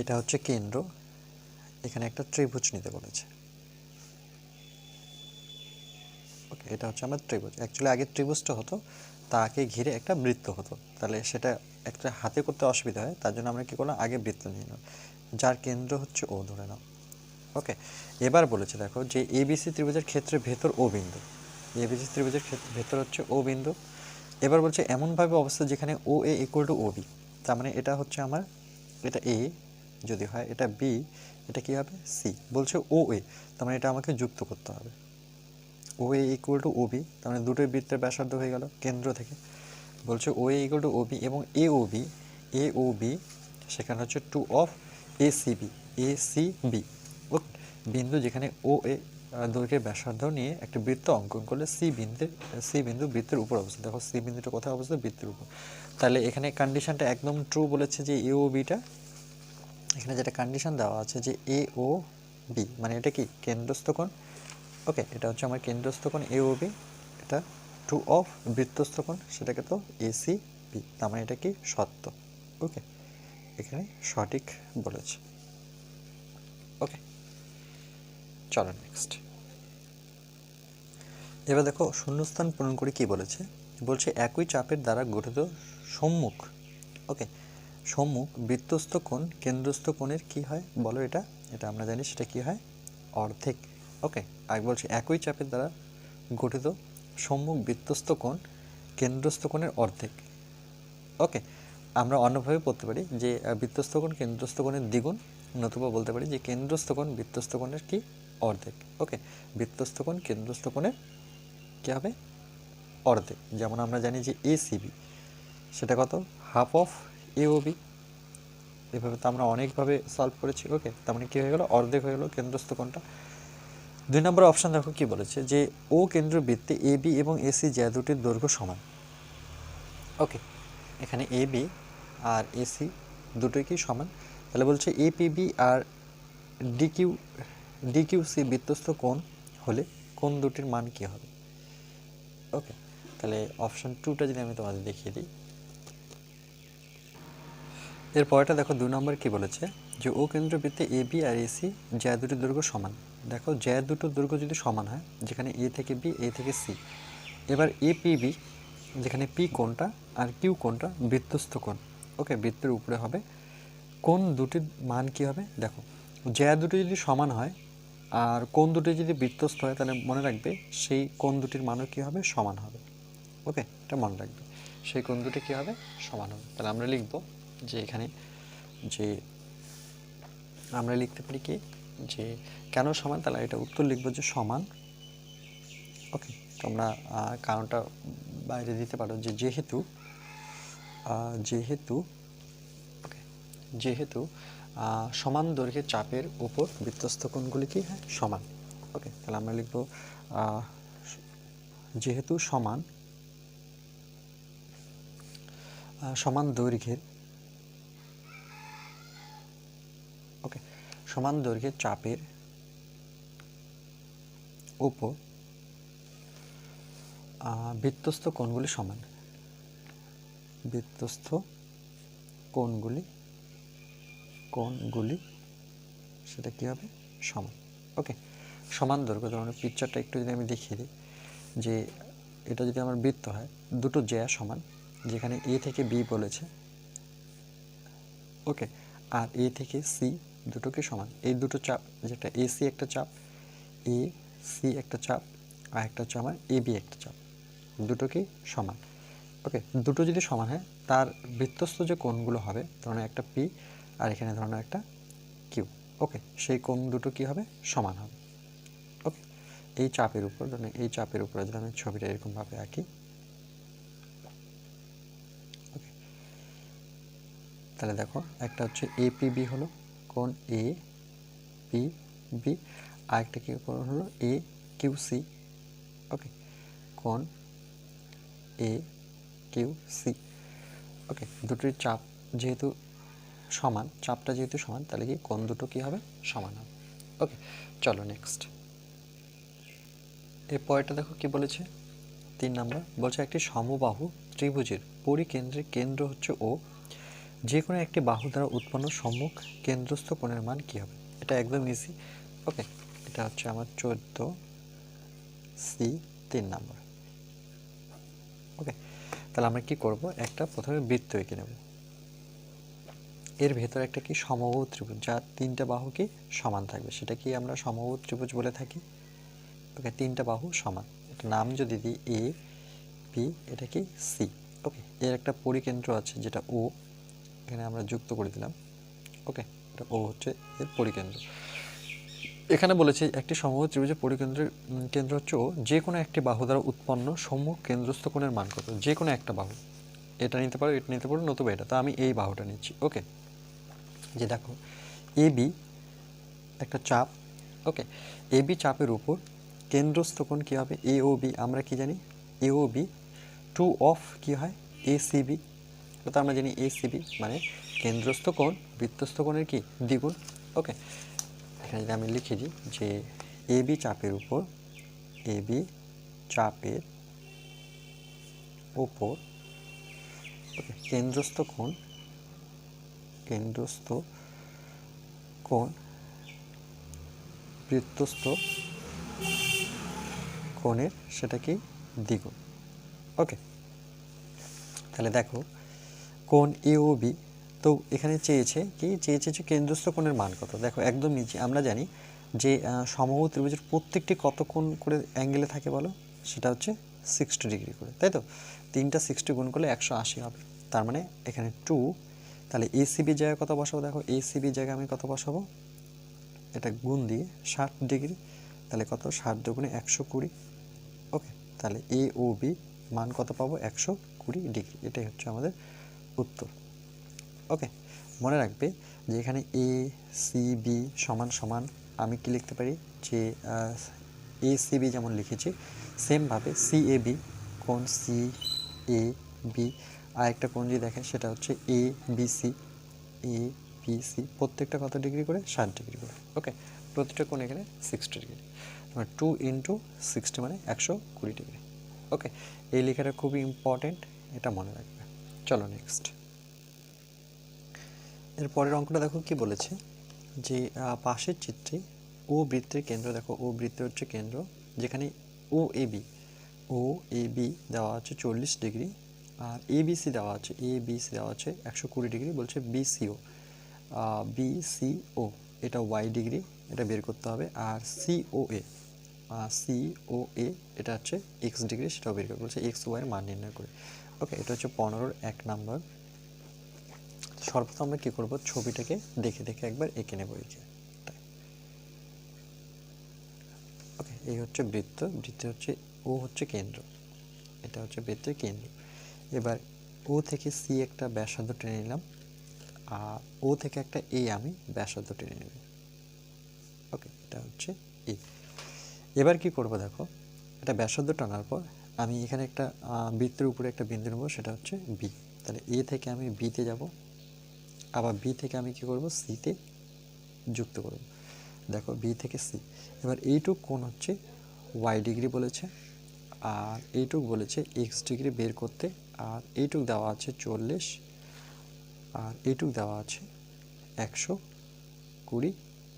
এটা হচ্ছে কেন্দ্র, এখানে একটা ত্রিভুজ নিতে বলেছে। ওকে, এটা হচ্ছে আমার ত্রিভুজ। অ্যাকচুয়ালি আগে ত্রিভুজটা হতো, তাকে ঘিরে একটা বৃত্ত হতো, তাহলে সেটা একটা হাতে করতে অসুবিধা হয়, তার জন্য আমরা কী করলাম, আগে বৃত্ত নিয়ে নিলাম, যার কেন্দ্র হচ্ছে ও ধরে নাও। ওকে, এবার বলেছে দেখো যে ABC ত্রিভুজের ক্ষেত্রে ভেতর ও বিন্দু, ABC ত্রিভুজের ক্ষেত্রে ভেতর হচ্ছে ও বিন্দু। এবার বলছে এমনভাবে অবস্থা যেখানে ও এ ইকুয়াল টু OB, তার মানে এটা হচ্ছে আমার, এটা এ যদি হয়, এটা বি, এটা কি হবে সি। বলছে ও এ, তার মানে এটা আমাকে যুক্ত করতে হবে, ও এ ইকুয়াল টু OB, তার মানে দুটোই বৃত্তের ব্যাসার্ধ হয়ে গেল কেন্দ্র থেকে। বলছে ও এ ইকুয়াল টু OB এবং AOB সেখানে হচ্ছে 2 অফ ACB। ও বিন্দু যেখানে ও এ দৈর্ঘ্যের ব্যাসার্ধ নিয়ে একটা বৃত্ত অঙ্কন করলে সি বিন্দু বৃত্তের উপর অবস্থিত। দেখো সি বিন্দুটা কোথায় অবস্থিত? বৃত্তের উপর। তাহলে এখানে কন্ডিশনটা একদম ট্রু বলেছে যে AOBটা, এখানে যেটা কন্ডিশন দেওয়া আছে যে AOB মানে এটা কি কেন্দ্রস্থ কোণ। ওকে, এটা হচ্ছে আমার কেন্দ্রস্থ কোণ AOB, এটা 2 অফ বৃত্তস্থ কোণ, সেটাকে তো ACB, তার মানে এটা কি সত্য। ওকে, এখানে সঠিক বলেছে। ওকে, চলো নেক্সট। এবার দেখো শূন্যস্থান পূরণ করে কি বলেছে, বলছে একই চাপের দ্বারা গঠিত সম্মুখ, ওকে, সম্মুখ বৃত্তস্থ কোণ কেন্দ্রস্থ কোণের কি হয় বলো, এটা আমরা জানি সেটা কি হয়, অর্ধেক। ওকে, আর বলছে একই চাপের দ্বারা গঠিত সম্মুখ বৃত্তস্থ কোণ কেন্দ্রস্থ কোণের অর্ধেক। ওকে, আমরা অন্যভাবে বলতে পারি যে বৃত্তস্থ কোণ কেন্দ্রস্থ কোণের দ্বিগুণ, নতুবা বলতে পারি যে কেন্দ্রস্থ কোণ বৃত্তস্থ কোণের কি অর্ধেক। ওকে, বৃত্তস্থ কোণ কেন্দ্রস্থ কোণের কী হবে অর্ধেক। যেমন আমরা জানি যে ACB সেটা কত, হাফ অফ AOB। এভাবে তো আমরা অনেকভাবে সলভ করেছি। ওকে, তার মানে কী হয়ে গেল, অর্ধেক হয়ে গেল কেন্দ্রস্থ কোণটা। 2 নম্বর অপশান দেখো কি বলেছে, যে ও কেন্দ্রবৃত্তে AB এবং AC যা দুটির দৈর্ঘ্য সমান। ওকে, এখানে AB আর AC দুটোই কি সমান, তাহলে বলছে APB আর DQC বৃত্তস্থ কোণ হলে কোণ দুটির মান কী হবে। ওকে, তাহলে অপশান 2টা যদি আমি তোমাদের দেখিয়ে দিই। এর পরেরটা দেখো 2 নম্বর কি বলেছে, যে ও কেন্দ্রবৃত্তে AB আর AC জ্যা দুটির দৈর্ঘ্য সমান। দেখো জ্যা দুটোর দৈর্ঘ্য যদি সমান হয়, যেখানে A থেকে B, A থেকে C, এবার APB যেখানে P কোণটা আর Q কোণটা বৃত্তস্থ কোণ, ওকে, বৃত্তের উপরে হবে, কোণ দুটির মান কী হবে দেখো, জ্যা দুটি যদি সমান হয় আর কোণ দুটি যদি বৃত্তস্থ হয় তাহলে মনে রাখবে সেই কোণ দুটির মানও কী হবে, সমান হবে। ওকে, এটা মনে রাখবে, সেই কোণ দুটি কী হবে, সমান হবে। তাহলে আমরা লিখব যে এখানে যে আমরা লিখতে পারি কি যে কেন সমান, তাহলে এটা উত্তর লিখব যে সমান। ওকে, তোমরা কারণটা বাইরে দিতে পারো যে যেহেতু ওকে যেহেতু সমান দৈর্ঘ্যের চাপের উপর বৃত্তস্থ কোণগুলি কি হয়, সমান। ওকে, তাহলে আমরা লিখব যেহেতু সমান দৈর্ঘ্যের ওকে সমান দৈর্ঘ্যের চাপের উপর বৃত্তস্থ কোণগুলি সমান, বৃত্তস্থ কোণগুলি সেটা কী হবে, সমান। ওকে, সমান দৈর্ঘ্য, ধরনের পিকচারটা একটু যদি আমি দেখিয়ে দিই যে এটা যদি আমার বৃত্ত হয়, দুটো জ্যা সমান, যেখানে এ থেকে বি বলেছে। ওকে, আর এ থেকে সি দুটোকে সমান, এই দুটো চাপ, যেটা এ সি একটা চাপ, এ সি একটা চাপ, আর একটা হচ্ছে আমার এ বি একটা চাপ, দুটোকেই সমান। ওকে, দুটো যদি সমান হয় তার বৃত্তস্থ যে কোণগুলো হবে, ধরুন একটা পি আর এখানে ধরুন একটা কিউ। ওকে, সেই কোণ দুটো কী হবে, সমান হবে। ওকে, এই চাপের উপর, ধরুন এই চাপের উপরে যদি আমি ছবিটা এরকমভাবে আঁকি, ওকে, তাহলে দেখো একটা হচ্ছে এ পি বি হলো কোণ এ পি বি, আর একটা কি কোণ হলো এ কিউ সি। ওকে, কোণ এ কিউ সি। ওকে, দুটোর চাপ যেহেতু সমান, চাপটা যেহেতু সমান, তাহলে কি কোণ দুটো কী হবে, সমান হবে। ওকে, চলো নেক্সট। এর পরেরটা দেখো কি বলেছে, 3 নাম্বার বলছে একটি সমবাহু ত্রিভুজের পরিকেন্দ্রের কেন্দ্র হচ্ছে ও, যে কোনো একটি বাহু দ্বারা উৎপন্ন সম্মুখ কেন্দ্রস্থ কোণের মান কী হবে। এটা একদম ইজি। ওকে, এটা হচ্ছে আমার 14C 3 নাম্বার। ওকে, তাহলে আমরা কি করব, একটা প্রথমে বৃত্ত এঁকে নেব, এর ভেতরে একটা কি সমবাহু ত্রিভুজ, যার 3টা বাহু কি সমান থাকবে, সেটা কি আমরা সমবাহু ত্রিভুজ বলে থাকি। ওকে, 3টা বাহু সমান, এটা নাম যদি দিই এ বি, এটা কি সি। ওকে, এর একটা পরিকেন্দ্র আছে যেটা ও, এখানে আমরা যুক্ত করে দিলাম। ওকে, এটা ও হচ্ছে এর পরিকেন্দ্র। এখানে বলেছে একটি সমবাহু ত্রিভুজের পরিকেন্দ্রের কেন্দ্র হচ্ছে ও, যে কোনো একটি বাহু দ্বারা উৎপন্ন সম্মুখ কেন্দ্রস্থ কোণের মান কত। যে কোনো একটা বাহু, এটা নিতে পারো, এটা নিতে পারো, নতুবা এটা, তো আমি এই বাহুটা নিচ্ছি। ওকে, যে দেখো এ বি একটা চাপ। ওকে, এ বি চাপের উপর কেন্দ্রস্থ কোণ কী হবে, এ ও বি। আমরা কি জানি, এ ও বি টু অফ কী হয়, এ সি বি। তো আমরা জানি এ সি বি মানে কেন্দ্রস্থ কোণ বৃত্তস্থ কোণের কি দ্বিগুণ। ওকে, এখানে যদি আমি লিখে দিই যে এ বি চাপের উপর, এ বি চাপের ওপর, ওকে, কেন্দ্রস্থ কোণ বৃত্তস্থ কোণের সেটা কি দ্বিগুণ। ওকে, তাহলে দেখো কোণ এ ও বি, তো এখানে চেয়েছে যে কেন্দ্রস্থ কোণের মান কত। দেখো একদম নিচে আমরা জানি যে সমবাহু ত্রিভুজের প্রত্যেকটি কত কোণ করে অ্যাঙ্গেলে থাকে বলো, সেটা হচ্ছে 60 ডিগ্রি করে, তাই তো। 3টা 60 গুণ করলে 180 হবে, তার মানে এখানে 2। তাহলে এসিবি জায়গায় কত বসাবো, দেখো এসিবি জায়গায় আমি কত বসাবো, এটা গুণ দিয়ে 60 ডিগ্রি, তাহলে কত, 60 দুগুণে 120। ওকে, তাহলে এ ও বি মান কত পাবো, 120 ডিগ্রি। এটাই হচ্ছে আমাদের উত্তর। ওকে, মনে রাখবে যে এখানে এ সি বি সমান সমান, আমি কি লিখতে পারি যে এ সি বি যেমন লিখেছি সেমভাবে সি এ বি, কোণ সি এ বি, আর একটা কোণ যদি দেখেন সেটা হচ্ছে A B C, A B C প্রত্যেকটা কত ডিগ্রি করে, 60 ডিগ্রি করে। ওকে, প্রতিটা কোণ এখানে 60 ডিগ্রি, মানে 2 × 60 মানে 120 ডিগ্রি। ওকে, এই লেখাটা খুবই ইম্পর্টেন্ট, এটা মনে রাখবে। চলো নেক্সট। এর পরের অঙ্কটা দেখো কি বলেছে যে পাশের চিত্রে ও বৃত্তের কেন্দ্র, দেখো ও বৃত্তের হচ্ছে কেন্দ্র, যেখানে ও এ বি দেওয়া আছে 40 degree, R A B C দেওয়া আছে 120 ডিগ্রি, বলছে বিসিও বি সি ও, এটা ওয়াই ডিগ্রি, এটা বের করতে হবে। আর সি ও এ এটা হচ্ছে এক্স ডিগ্রি, সেটাও বের করে বলছে এক্স ওয়াইয়ের মান নির্ণয় করে। ওকে, এটা হচ্ছে 15-র 1 নাম্বার। সর্বপ্রথম আমরা কী করবো, ছবিটাকে দেখে দেখে একবার এঁকে নেব এই যে। ওকে, এই হচ্ছে বৃত্ত, বৃত্তে হচ্ছে ও হচ্ছে কেন্দ্র, এটা হচ্ছে বৃত্তের কেন্দ্র। এবার ও থেকে সি একটা ব্যাসার্ধ টেনে নিলাম, আর ও থেকে একটা এ আমি ব্যাসার্ধ টেনে নেব। ওকে, এটা হচ্ছে এ। এবার কি করব দেখো, এটা ব্যাসার্ধ টানার পর আমি এখানে একটা বৃত্তের উপরে একটা বিন্দু নেব, সেটা হচ্ছে বি। তাহলে এ থেকে আমি বিতে যাব, আবার বি থেকে আমি কি করব, সিতে যুক্ত করব। দেখো বি থেকে সি। এবার এইটুক কোণ হচ্ছে ওয়াই ডিগ্রি বলেছে, আর এইটুক বলেছে এক্স ডিগ্রি বের করতে, আর এইটুক দেওয়া আছে 40, আর এইটুক দেওয়া আছে 120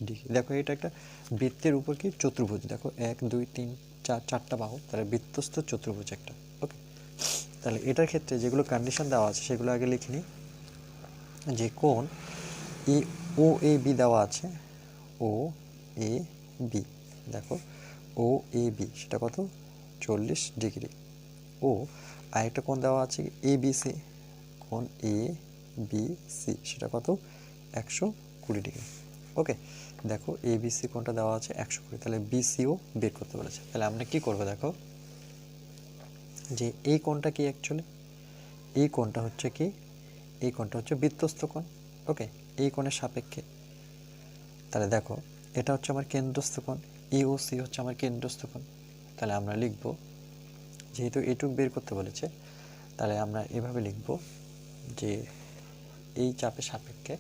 ডিগ্রি। দেখো এটা একটা বৃত্তের উপর কি চতুর্ভুজ, দেখো 1 2 3 4 চারটা বাহু, তাহলে বৃত্তস্থ চতুর্ভুজ একটা। ওকে, তাহলে এটার ক্ষেত্রে যেগুলো কন্ডিশন দেওয়া আছে সেগুলো আগে লিখে নিই। যে কোণ এ ও এ বি দেওয়া আছে, ও এ বি, দেখো ও এ বি সেটা কত, 40 ডিগ্রি। ও আরেকটা কোণ দেওয়া আছে এ বি সি, কোণ এ বি সি সেটা কত, 120 ডিগ্রি। ওকে, দেখো এ বি সি কোণটা দেওয়া আছে 120, তাহলে বিসিও বের করতে বলেছে। তাহলে আমরা কি করব দেখো, যে এই কোণটা কি অ্যাকচুয়ালি, এই কোণটা হচ্ছে কি, এই কোণটা হচ্ছে বৃত্তস্থ কোণ। ওকে, এই কোণের সাপেক্ষে, তাহলে দেখো এটা হচ্ছে আমার কেন্দ্রস্থ কোণ, এ ও সি হচ্ছে আমার কেন্দ্রস্থ কোণ। তাহলে আমরা লিখব, যেহেতু এটুক বের করতে বলেছে, তাহলে আমরা এভাবে লিখব যে এই চাপের সাপেক্ষে,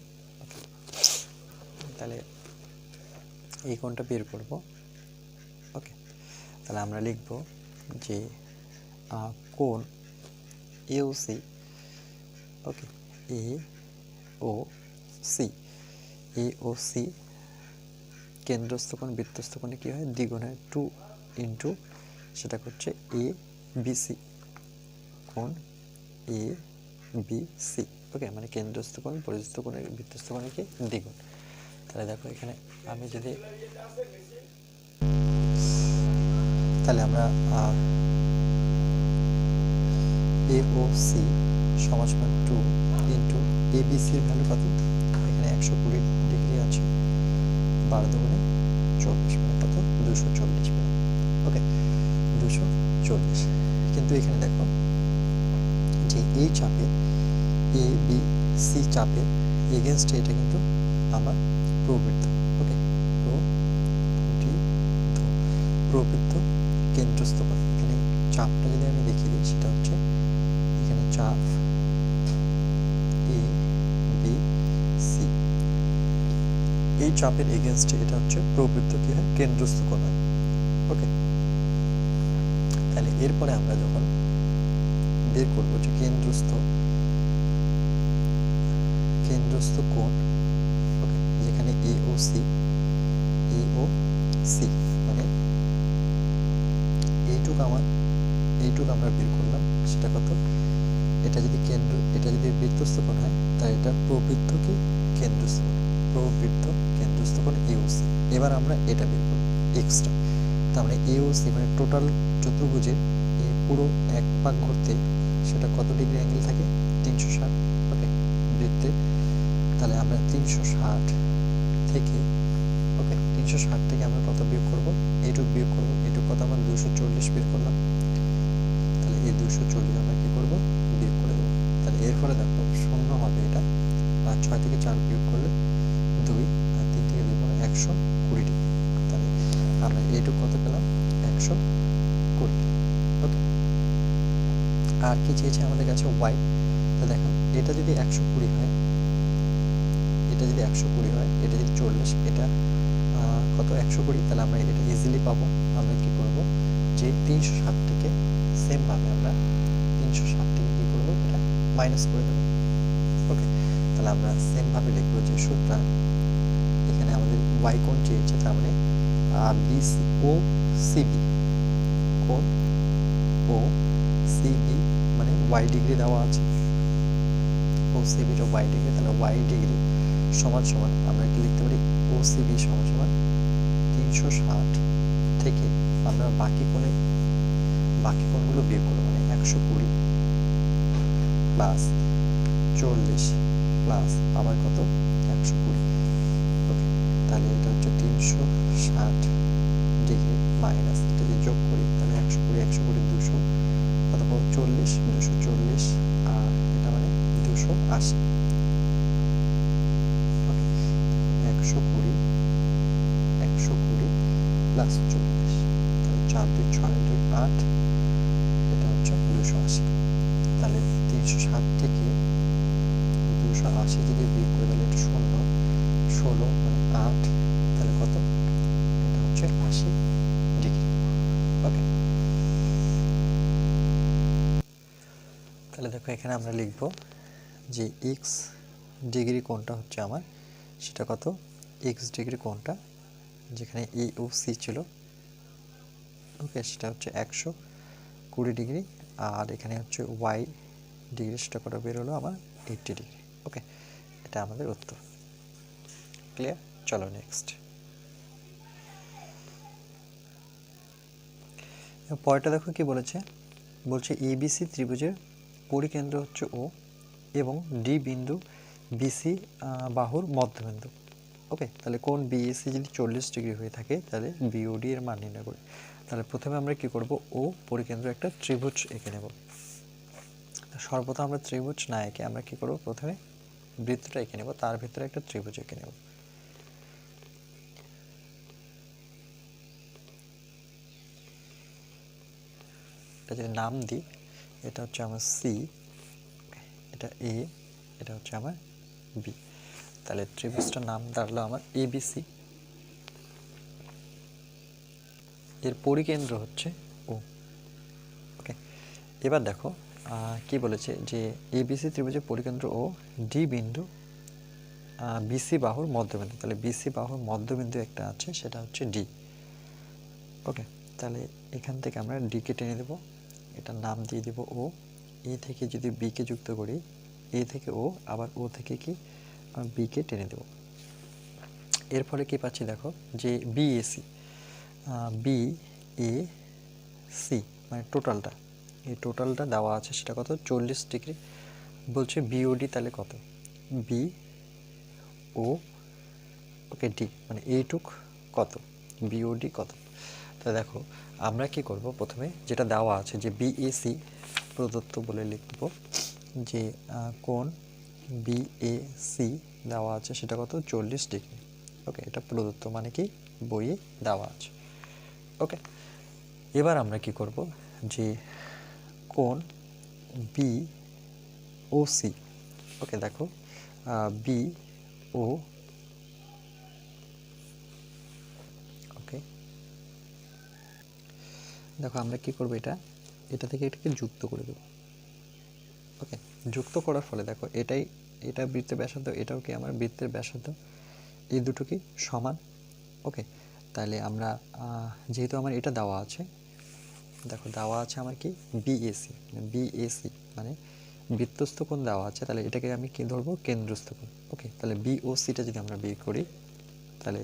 তাহলে এই কোণটা বের করব। ওকে, তাহলে আমরা লিখব যে কোণ এ ও সি, ওকে এ ও সি, এ ও সি কেন্দ্রস্থ কোণ বৃত্তস্থ কোণে কী হয়, দ্বিগুণ হয়, 2 ইন্টু সেটা হচ্ছে এ বি সি, কোণ এ বি সি। ওকে, মানে কেন্দ্রস্থ কোণ পরিস্থ কোণের বৃত্তস্থ কোণে কি দ্বিগুণ। তাহলে দেখো এখানে আমি যদি, তাহলে আমরা এ ও সি সমান 2 into A B sir value কত, এখানে 120 ডিগ্রি আছে, 12 দুগুণে 40, মানে কত, 240 মিনিট। ওকে, 240। কিন্তু এখানে দেখো যে এই চাপে এ বি সি চাপে এগেনস্টে এটা কিন্তু আমার প্রবৃত্ত। ওকে, প্রবৃত্ত কেন্দ্রস্থ কোণ। এখানে চাপটা যদি আমি দেখিয়ে দিই, সেটা হচ্ছে এখানে চাপ এ বি সি, এই চাপের এগেনস্টে এটা হচ্ছে প্রবৃত্ত কি হয়, কেন্দ্রস্থ কোণ হয়। ওকে, তাহলে এরপরে আমরা যখন বের করবো যে কেন্দ্রস্থ কোণ, ওকে, যেখানে এ ও সি মানে এইটুক আমরা বের করলাম, সেটা কত, এটা যদি বৃত্তস্থ কোণ হয়, তাহলে এটা প্রবৃত্ত কি কেন্দ্রস্থ কোণ, প্রবৃত্ত কেন্দ্রস্থ কোণ এ ও সি। এবার আমরা এটা বের করব এক্সট্রা, তার মানে এ ও সি মানে টোটাল চতুর্ভুজের এই পুরো এক পাক ঘুরতে সেটা কত ডিগ্রি অ্যাঙ্গেল থাকে, 360। ওকে, বৃত্তে, তাহলে আমরা 360 থেকে, ওকে 360 থেকে আমরা কত বিয়োগ করব, এইটুক বিয়োগ করব, এইটুক কত আমরা 240 বের করলাম। তাহলে এই 240 আমরা কি করব, বিয়োগ করে দেবো। তাহলে এর ফলে দেখো শূন্য হবে এটা, আর 6 থেকে 4 বিয়োগ করলে 2, আর 3 থেকে 2 করলে 120 ডিগ্রি। তাহলে আমরা এইটুক কত পেলাম, 120। ওকে, আর কি চেয়েছে আমাদের কাছে, ওয়াই। তো দেখো এটা যদি 120 হয়, এটা যদি 120 হয়, এটা যদি 40, এটা কত 120, তাহলে আমরা এটা ইজিলি পাবো। আমরা কি করব, যে 360 থেকে সেম ভাবে আমরা 360 থেকে কি করব, এটা মাইনাস করে দেব। ওকে, তাহলে আমরা সেম ভাবে লিখবো যে সুতরাং এখানে আমাদের ওয়াই কোণ চেয়েছে, তার মানে বিসি ও সিবি, কোণ ও সিবি মানে ওয়াই ডিগ্রি দেওয়া আছে, ও ওসিবিটা ওয়াই ডিগ্রি, তাহলে ওয়াই ডিগ্রি সমান সমান আমরা কি লিখতে পারি ওসিবি সমান সমান 360 থেকে আমরা বাকি কোণগুলো বিয়োগ করবো, মানে 120 প্লাস 40 প্লাস আবার কত 120। ওকে, তাহলে এটা হচ্ছে 360 ডিগ্রি মাইনাস এটা যদি যোগ করি তাহলে 120 200 কত পাবো 40 240 আর এটা মানে 280। ওকে, 120 প্লাস 40, তাহলে 4 2 6 2 8, এটা হচ্ছে 280। তাহলে 360 থেকে 280 যদি বিয়োগ করি তাহলে এটা 16 মানে 8, তাহলে কত এটা হচ্ছে 80 ডিগ্রি। ওকে, তাহলে দেখো এখানে আমরা লিখব যে এক্স ডিগ্রি কোণটা হচ্ছে আমার, সেটা কত এক্স ডিগ্রি কোণটা যেখানে এ ও সি ছিল, ওকে, সেটা হচ্ছে 120 ডিগ্রি, আর এখানে হচ্ছে ওয়াই ডিগ্রি সেটা কত বের হলো আমার 80 ডিগ্রি। ওকে, এটা আমাদের উত্তর। ক্লিয়ার? চলো নেক্সট। পরেরটা দেখো কি বলেছে, বলছে এবিসি ত্রিভুজের পরিকেন্দ্র হচ্ছে ও এবং ডি বিন্দু বিসি বাহুর মধ্যবিন্দু। ওকে, তাহলে কোণ বিএসি যদি 40 ডিগ্রি হয়ে থাকে তাহলে বিওডি এর মান নির্ণয় করি। তাহলে প্রথমে আমরা কি করব, ও পরিকেন্দ্র একটা ত্রিভুজ এঁকে নেব। সর্বপ্রথম আমরা ত্রিভুজ না এঁকে আমরা কি করব, প্রথমে বৃত্তটা এঁকে নেব, তার ভিতরে একটা ত্রিভুজ এঁকে নেব। এটা যদি নাম দিই, এটা হচ্ছে আমার সি, এটা এ, এটা হচ্ছে আমার বি। তাহলে ত্রিভুজটার নাম দাঁড়ালো আমার এবিসি, এর পরিকেন্দ্র হচ্ছে ও। ওকে, এবার দেখো কি বলেছে যে এবিসি ত্রিভুজের পরিকেন্দ্র ও ডি বিন্দু বিসি বাহুর মধ্যবিন্দু। তাহলে বিসি বাহুর মধ্যবিন্দু একটা আছে, সেটা হচ্ছে ডি। ওকে, তাহলে এখান থেকে আমরা ডিকে টেনে দেব, এটার নাম দিয়ে দেব ও। এ থেকে যদি বিকে যুক্ত করি, এ থেকে ও, আবার ও থেকে কি বিকে টেনে দেব। এরপরে কি পাচ্ছি দেখো যে বিএসি, বি এ সি মানে টোটালটা, এই টোটালটা দেওয়া আছে সেটা কত 40 ডিগ্রি। বলছে বিওডি তাহলে কত, বি ও, ওকে, ডি মানে এইটুক কত, বিওডি কত। তো দেখো আমরা কি করব, প্রথমে যেটা দেওয়া আছে যে বিএসি প্রদত্ত বলে লিখব যে কোণ বিএসি দেওয়া আছে সেটা কত 40 ডিগ্রি। ওকে, এটা প্রদত্ত মানে কি বইয়ে দেওয়া আছে। ওকে, এবার আমরা কি করব যে কোণ বি ও সি, ওকে দেখো বি ও, ওকে দেখো আমরা কি করব, এটা থেকে এটাকে যুক্ত করে দেব। ওকে, যুক্ত করার ফলে দেখো এটা বৃত্তের ব্যাসার্ধ, এটাও কি আমার বৃত্তের ব্যাসার্ধ, এই দুটো কি সমান। ওকে, তাহলে আমরা যেহেতু আমার এটা দেওয়া আছে, দেখো দেওয়া আছে আমার কি বিএসি মানে বৃত্তস্থ কোণ দেওয়া আছে, তাহলে এটাকে আমি কি ধরবো কেন্দ্রস্থ কোণ। ওকে, তাহলে বিওসিটা যদি আমরা বের করি তাহলে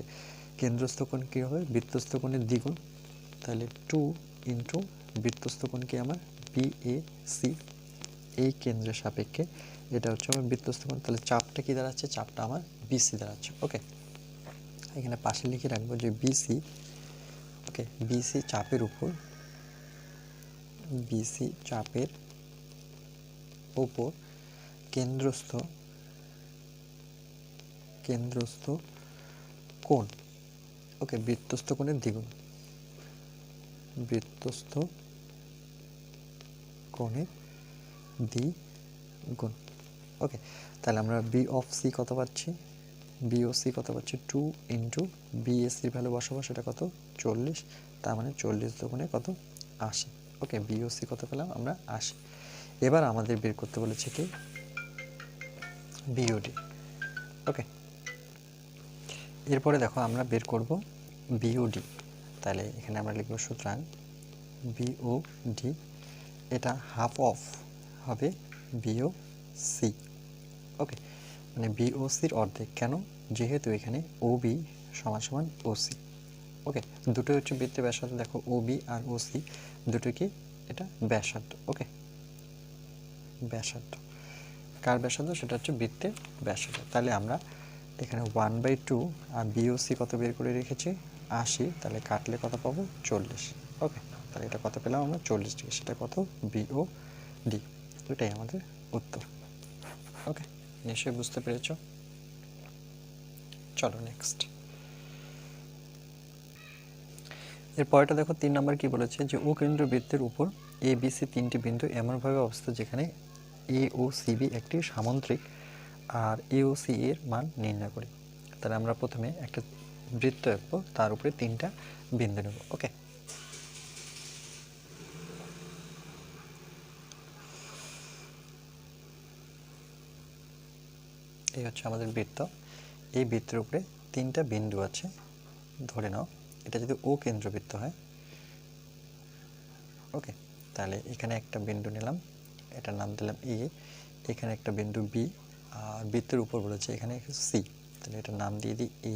কেন্দ্রস্থ কোণ কী হবে, বৃত্তস্থ কোণের দ্বিগুণ, তাহলে 2 ইন্টু বৃত্তস্থ কোণ কি আমার বিএসি, এই কেন্দ্রের সাপেক্ষে এটা হচ্ছে আমার বৃত্তস্থ কোণ। তাহলে চাপটা কি দাঁড়াচ্ছে, চাপটা আমার বিসি দাঁড়াচ্ছে। ওকে, এখানে পাশে লিখে রাখবো যে বিসি, ওকে, বিসি চাপের উপর, বিসি চাপের উপর কেন্দ্রস্থ কোণ, ওকে, বৃত্তস্থ কোণের দ্বিগুণ, বৃত্তস্থ কোণের দ্বিগুণ। ওকে, তাহলে আমরা বি অফ সি কত পাচ্ছি, বিওসি কত পাচ্ছি 2 ইন্টু বিএসির ভ্যালু বসাবো, সেটা কত 40, তার মানে 40 দুগুণে কত 80। ওকে, বিওসি কত পেলাম আমরা 80। এবার আমাদের বের করতে বলেছে কি বিওডি। ওকে, এরপরে দেখো আমরা বের করব বিওডি। তাহলে এখানে আমরা লিখব সুতরাং বিওডি এটা হাফ অফ হবে বিওসি। ওকে, মানে বিওসির অর্ধেক। কেন? যেহেতু এখানে ওবি সমান সমান ওসি। ওকে, দুটো হচ্ছে বৃত্তের ব্যাসার্ধ। দেখো ওবি আর ওসি দুটো কি, এটা ব্যাসার্ধ। ওকে, ব্যাসার্ধ কার ব্যাসার্ধ? সেটা হচ্ছে বৃত্তের ব্যাসার্ধ। তাহলে আমরা এখানে 1/2 আর বিওসি কত বের করে রেখেছি? 80। তাহলে কাটলে কত পাবো? 40। ওকে, তাহলে এটা কত পেলাম আমরা? 40 ডিগ্রি। সেটা কত? B O D. এটাই আমাদের উত্তর। ওকে, নিশ্চয়ই বুঝতে পেরেছ। চলো নেক্সট। এর পরেরটা দেখো 3 নম্বর কি বলেছে, যে ও কেন্দ্র বৃত্তের উপর এ বি সি তিনটি বিন্দু এমনভাবে অবস্থিত যেখানে এ ও সিবি একটি সামন্ত্রিক আর এ ও সি এর মান নির্ণয় করি। তাহলে আমরা প্রথমে একটা বৃত্ত আঁকবো, তার উপরে 3টা বিন্দু নেব। ওকে, এই হচ্ছে আমাদের বৃত্ত। এই বৃত্তের উপরে 3টা বিন্দু আছে। ধরে নাও এটা যদি ও কেন্দ্রবৃত্ত হয়। ওকে, তাহলে এখানে একটা বিন্দু নিলাম, এটার নাম দিলাম এ। এখানে একটা বিন্দু বি, আর বৃত্তের উপর বলেছে এখানে সি। তাহলে এটার নাম দিয়ে দিই এ।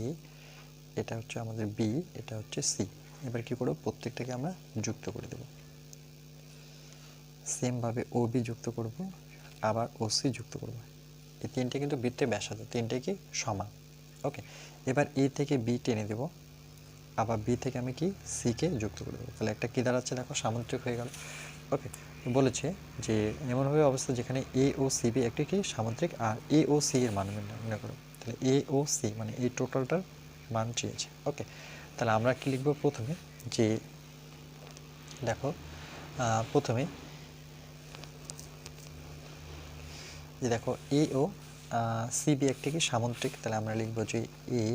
এটা হচ্ছে আমাদের বি, এটা হচ্ছে সি। এবার কি করব? প্রত্যেকটাকে আমরা যুক্ত করে দেব। সেমভাবে ও বি যুক্ত করব, আবার ও সি যুক্ত করব। এই তিনটে কিন্তু বৃত্তের ব্যাসার্ধ, তিনটে কি সমান। ওকে, এবার এ থেকে বি টেনে দেব, আবার বি থেকে আমি কি সিকে যুক্ত করে দেবো। তাহলে একটা কী দাঁড়াচ্ছে দেখো? সামুদ্রিক হয়ে গেল। ওকে, বলেছে যে এমনভাবে অবস্থা যেখানে এ ও সি বি একটি কি সামুদ্রিক, আর এ ও সি এর মান নির্ণয় করো। তাহলে এ ও সি মানে এই টোটালটার মান চেয়েছে। ওকে, তাহলে আমরা কি লিখব? প্রথমে যে দেখো প্রথমে যে দেখো এ ও সি বি একটি কি সামুদ্রিক। তাহলে আমরা লিখব যে এ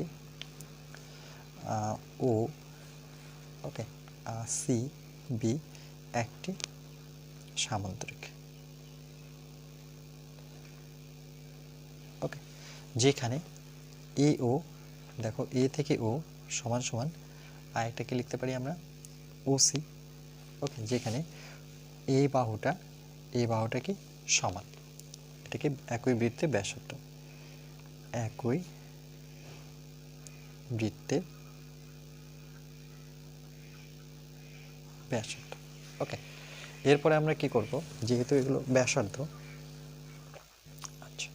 ও ওকে সি বি একটি সামুদ্রিক। ওকে, যেখানে এ ও দেখো এ থেকে ও সমান সমান আর একটা কি লিখতে পারি আমরা? ও সি। ওকে, যেখানে এই বাহুটা কি সমান, এটাকে একই বৃত্তের ব্যাসার্ধ, একই বৃত্তের ব্যাসার্ধ। ওকে, এরপরে আমরা কি করব? যেহেতু এগুলো ব্যাসার্ধ, আচ্ছা,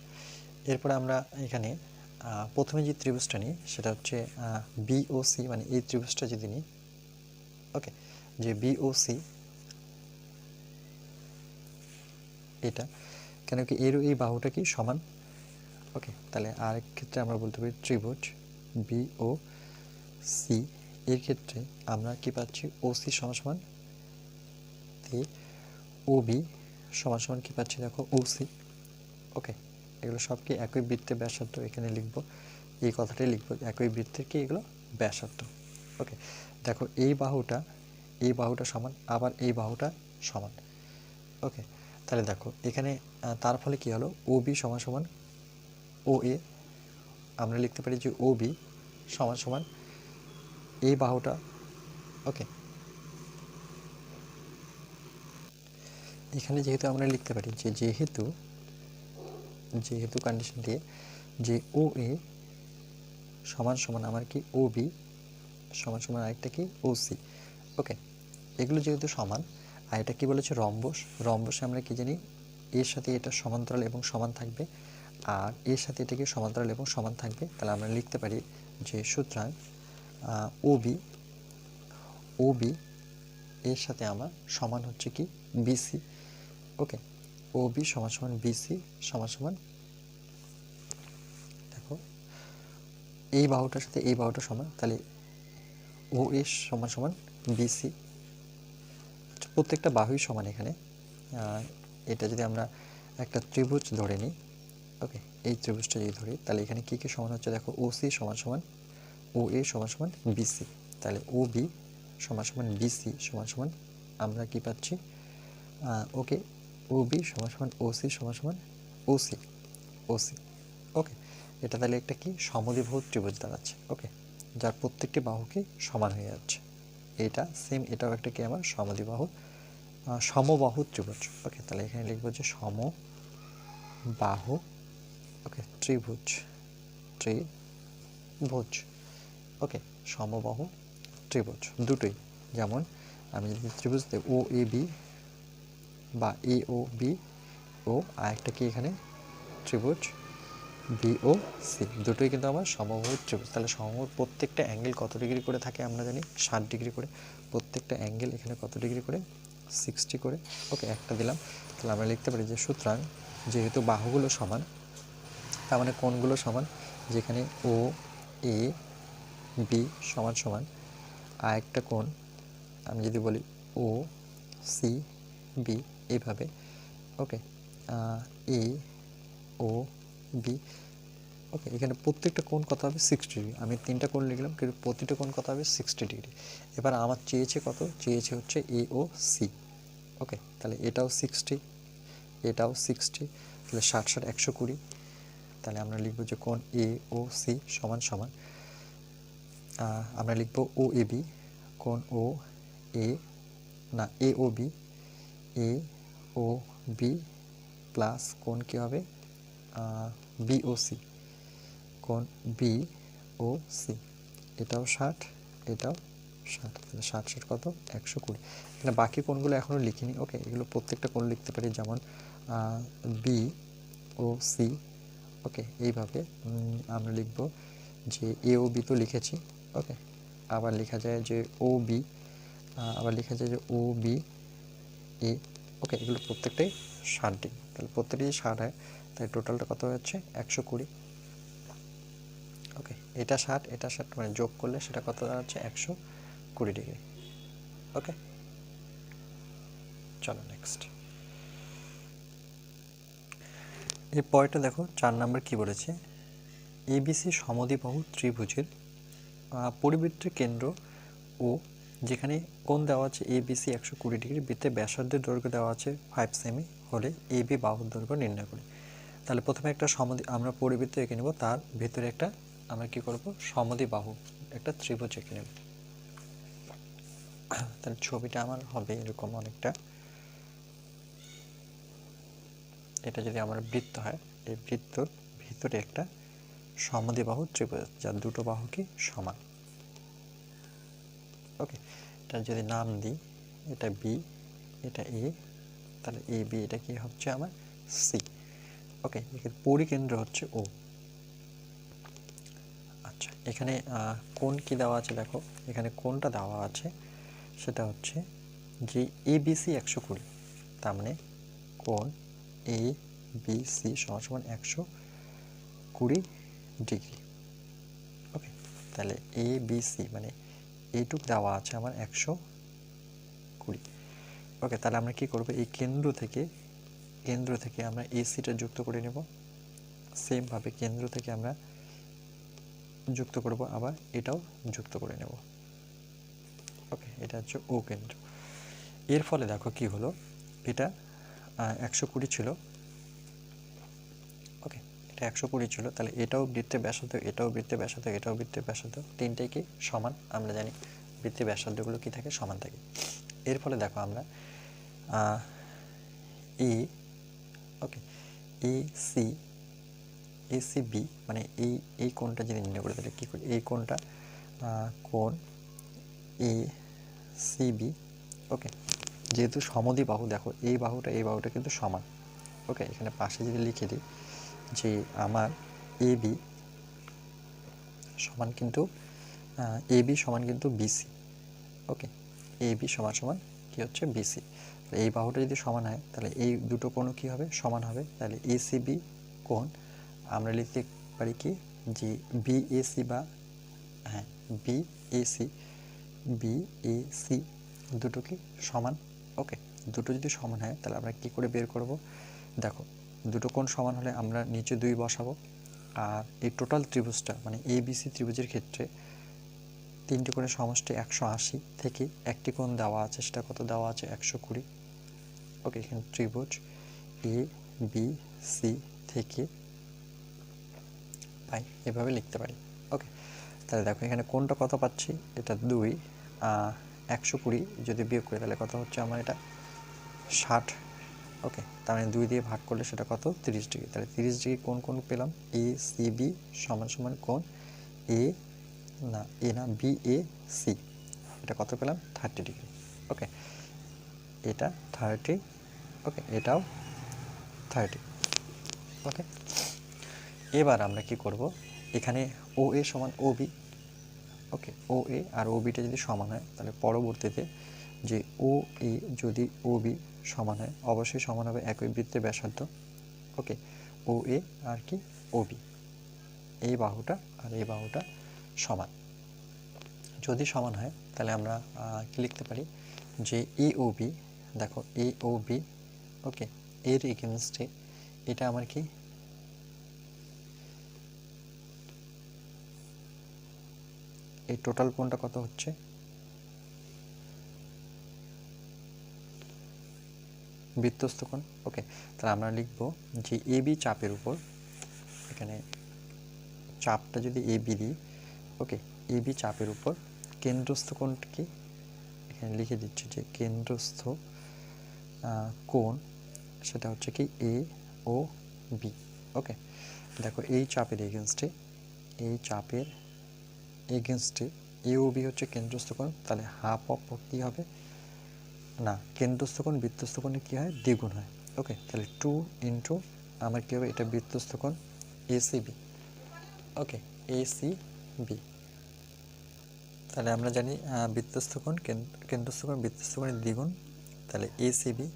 এরপরে আমরা এখানে প্রথমে যে ত্রিভুজটা নিই সেটা হচ্ছে বিওসি, মানে এই ত্রিভুজটা যদি নিই। ওকে, যে বিওসি এটা, কেন কি এর এই বাহুটা কি সমান। ওকে, তাহলে আরেক ক্ষেত্রে আমরা বলতে পারি ত্রিভুজ বিও সি, এর ক্ষেত্রে আমরা কি পাচ্ছি? ওসি সমান সমান ও বি সমান সমান কি পাচ্ছি দেখো? ওসি। ওকে, এগুলো সব কি একই বৃত্তের ব্যাসার্ধ। এখানে লিখব, এই কথাটাই লিখব, একই বৃত্তের কি এগুলো ব্যাসার্ধ। ওকে, দেখো এই বাহুটা সমান, আবার এই বাহুটা সমান। ওকে, তাহলে দেখো এখানে তার ফলে কি হলো? ও বি সমান সমান ও এ। আমরা লিখতে পারি যে ও বি সমান সমান এই বাহুটা। ওকে, এখানে যেহেতু আমরা লিখতে পারি যে যেহেতু কন্ডিশন দিয়ে যে ও এ সমান সমান আমার কি ও বি সমান সমান আরেকটা কি ও সি। ওকে, এগুলো যেহেতু সমান, আর এটা কি বলেছে? রম্বস। রম্বসে আমরা কি জানি? এর সাথে এটা সমান্তরাল এবং সমান থাকবে, আর এর সাথে এটা কি সমান্তরাল এবং সমান থাকবে। তাহলে আমরা লিখতে পারি যে সুতরাং ও বি এর সাথে আমার সমান হচ্ছে কি বিসি। ওকে, ও বি সমান সমান বিসি সমান সমান, দেখো এই বাহুটার সাথে এই বাহুটা সমান, তাহলে ও এস সমান সমান বিসি। প্রত্যেকটা বাহুই সমান এখানে। এটা যদি আমরা একটা ত্রিভুজ ধরে নিই, ওকে, এই ত্রিভুজটা যদি ধরি, তাহলে এখানে কী কী সমান হচ্ছে দেখো? ও সি সমান সমান ও এ সমান সমান বিসি। তাহলে ও বি সমান সমান বিসি সমান সমান আমরা কি পাচ্ছি? ওকে, ও বি সমান সমান ও সি সমান সমান ওসি। ওকে, এটা তাহলে একটা কি সমদ্বিবাহু ত্রিভুজ দাঁড়াচ্ছে। ওকে, যার প্রত্যেকটি বাহুকে সমান হয়ে যাচ্ছে। এটা সেম, এটাও একটা কি আমার সমবাহু ত্রিভুজ। ওকে, তাহলে এখানে লিখবো যে সমবাহু ওকে, ত্রিভুজ। ওকে, সমবাহু ত্রিভুজ দুটোই। যেমন আমি যদি ত্রিভুজ ও এ বি বা এ ও বি ও আরেকটা কি এখানে ত্রিভুজ বি ও সি, দুটোই কিন্তু আমার সমবাহু ত্রিভুজ। তাহলে সমবাহুর প্রত্যেকটা অ্যাঙ্গেল কত ডিগ্রি করে থাকে আমরা জানি 60 ডিগ্রি করে। প্রত্যেকটা অ্যাঙ্গেল এখানে কত ডিগ্রি করে 60 করে। ওকে, একটা দিলাম। তাহলে আমরা লিখতে পারি যে সুতরাং যেহেতু বাহুগুলো সমান, তার মানে কোণগুলো সমান, যেখানে ও এ বি সমান সমান আরেকটা কোণ আমি যদি বলি ও সি বি, এইভাবে। ওকে, এ ও বি। ওকে, এখানে প্রত্যেকটা কোণ কত হবে 60 ডিগ্রি। আমি 3টা কোণ লিখলাম, কিন্তু প্রতিটা কোণ কত হবে 60 ডিগ্রি। এবার আমার চেয়েছে কত, চেয়েছে হচ্ছে এ ও সি। ওকে, তাহলে এটাও 60, এটাও 60, তাহলে 60 60 120। তাহলে আমরা লিখব যে কোণ এ ও সি সমান সমান আমরা লিখব ও এ বি, কোণ ও এ না এ ও বি প্লাস কোণ কী হবে বি ও সি, কোণ বি ও সি। এটাও 60, এটাও 60, তাহলে 60 60 কত 120। এখানে বাকি কোণগুলো এখনও লিখিনি। ওকে, এগুলো প্রত্যেকটা কোণ লিখতে পারি, যেমন বি ও সি। ওকে, এইভাবে আমরা লিখব যে এ ও বি তো লিখেছি। ওকে, আবার লেখা যায় যে ও বি, আবার লেখা যায় যে ও বি এ। ওকে, এগুলো প্রত্যেকটাই 60 ডিগ্রি। তাহলে প্রত্যেকটাই 60 হয়, তাই টোটালটা কত হচ্ছে 120। ওকে, এটা 60 এটা 60, মানে যোগ করলে সেটা কত দাঁড়াচ্ছে 120 ডিগ্রি। ওকে, চলো নেক্সট। এই পয়েন্টটা দেখো 4 নাম্বার কি বলেছে, এবিসি সমদ্বিবাহু ত্রিভুজের পরিবৃত্তের কেন্দ্র ও যেখানে কোণ দেওয়া আছে এবিসি 120 ডিগ্রি, বৃত্তের ব্যাসার্ধের দৈর্ঘ্য দেওয়া আছে 5 সেমি হলে এবি বাহুর দৈর্ঘ্য নির্ণয় করি। তাহলে প্রথমে একটা আমরা পরিবৃত্ত এঁকে নেব, তার ভিতরে একটা আমরা কি করব সমদ্বিবাহু একটা ত্রিভুজ এঁকে নেব। তাহলে ছবিটা আমার হবে এরকম অনেকটা। এটা যদি আমার বৃত্ত হয়, এই বৃত্তর ভিতরে একটা সমদ্বিবাহু ত্রিভুজ যার দুটো বাহু কি সমান। ওকে, এটা যদি নাম দিই, এটা বি, এটা এ, তাহলে এ বি, এটা কি হচ্ছে আমার সি। ওকে, এখানে পরিকেন্দ্র হচ্ছে ও। আচ্ছা, এখানে কোণ কি দেওয়া আছে দেখো, এখানে কোণটা দেওয়া আছে সেটা হচ্ছে যে এ বি সি 120, তার মানে কোণ এ বি সি সমান সমান 120 ডিগ্রি। ওকে, তাহলে এ বি সি মানে এইটুক দেওয়া আছে আমার 120। ওকে, তাহলে আমরা কি করব, এই কেন্দ্র থেকে আমরা এসিটা যুক্ত করে নেব। সেমভাবে কেন্দ্র থেকে আমরা যুক্ত করব, আবার এটাও যুক্ত করে নেব। ওকে, এটা হচ্ছে ও কেন্দ্র। এর ফলে দেখো কি হলো, এটা 120 ছিল। ওকে, এটা 120 ছিল, তাহলে এটাও বৃত্তের ব্যাসার্ধ, এটাও বৃত্তের ব্যাসার্ধ, এটাও বৃত্তের ব্যাসার্ধ, তিনটেই কি সমান। আমরা জানি বৃত্তের ব্যাসার্ধগুলো কি থাকে, সমান থাকে। এর ফলে দেখো আমরা A, okay, A C, A C B, মানে এই কোণটা যদি নির্ণয় করি, তাহলে কী করি, এই কোণটা কোণ এ সি বি। ওকে, যেহেতু সমদ্বিবাহু, দেখো এই বাহুটা কিন্তু সমান। ওকে, এখানে পাশে যদি লিখে দিই যে আমার এ বি সমান কিন্তু বিসি। ওকে, এ বি সমান সমান কী হচ্ছে বিসি। এই বাহুটা যদি সমান হয়, তাহলে এই দুটো কোণও কী হবে, সমান হবে। তাহলে এসিবি কোণ আমরা লিখতে পারি কি, যে বিএসি বা হ্যাঁ বিএসি দুটো কি সমান। ওকে, দুটো যদি সমান হয়, তাহলে আমরা কি করে বের করব, দেখো দুটো কোণ সমান হলে আমরা নিচে 2 বসাবো। আর এই টোটাল ত্রিভুজটা মানে এবিসি ত্রিভুজের ক্ষেত্রে তিনটি কোণের সমষ্টি 180 থেকে একটি কোণ দেওয়া আছে, সেটা কত দেওয়া আছে 120। ওকে, এখানে ত্রিভুজ এ বি সি থেকে পাই, এভাবে লিখতে পারি। ওকে, তাহলে দেখো এখানে কোণটা কত পাচ্ছি, এটা 2, 120 যদি বিয়োগ করি তাহলে কত হচ্ছে আমার, এটা 60 ওকে, তার মানে 2 দিয়ে ভাগ করলে সেটা কত? 30 ডিগ্রি। তাহলে 30 ডিগ্রি কোণ কোণ পেলাম? এ সি বি সমান সমান কোণ এ না বি এ সি, এটা কত পেলাম? 30 ডিগ্রি। ওকে, এটা 30, ওকে, এটাও 30। ওকে, এবার আমরা কি করব, এখানে ও এ সমান ও বি। ওকে, ও এ আর ও বিটা যদি সমান হয় তাহলে পরবর্তীতে যে ও এ যদি ও বি সমান হয়, অবশ্যই সমান হবে একই বৃত্তের ব্যাসার্ধ। ওকে, ও এ আর কি ও বি, এই বাহুটা আর এই বাহুটা সমান। যদি সমান হয় তাহলে আমরা কি লিখতে পারি যে এ ও বি, দেখো এ ও বি, ওকে, এর এগেনস্টে এটা আমার কি এই টোটাল কোণটা কত হচ্ছে? বৃত্তস্থ কোণ। ওকে, তাহলে আমরা লিখব যে এ বি চাপের উপর, এখানে চাপটা যদি এ বি দিই, ওকে, এ বি চাপের উপর কেন্দ্রস্থ কোণটা কি এখানে লিখে দিচ্ছি যে কেন্দ্রস্থ কোণ সেটা হচ্ছে কি এ ও বি। ওকে, দেখো এই চাপের এগেনস্টে, এই চাপের এগেনস্টে এ ও বি হচ্ছে কেন্দ্রস্থ কোণ, তাহলে হাফ অফ কী হবে না, কেন্দ্রস্থ কোণ বৃত্তস্থ কোণে কী হয়? দ্বিগুণ হয়। ওকে, তাহলে 2 ইন্টু আমার কী হবে? এটা বৃত্তস্থ কোণ এসিবি। ওকে, এসিবি, তাহলে আমরা জানি বৃত্তস্থ কোণ কেন্দ্রস্থ কোণ বৃত্তস্থ কোণের দ্বিগুণ, তাহলে এসিবি,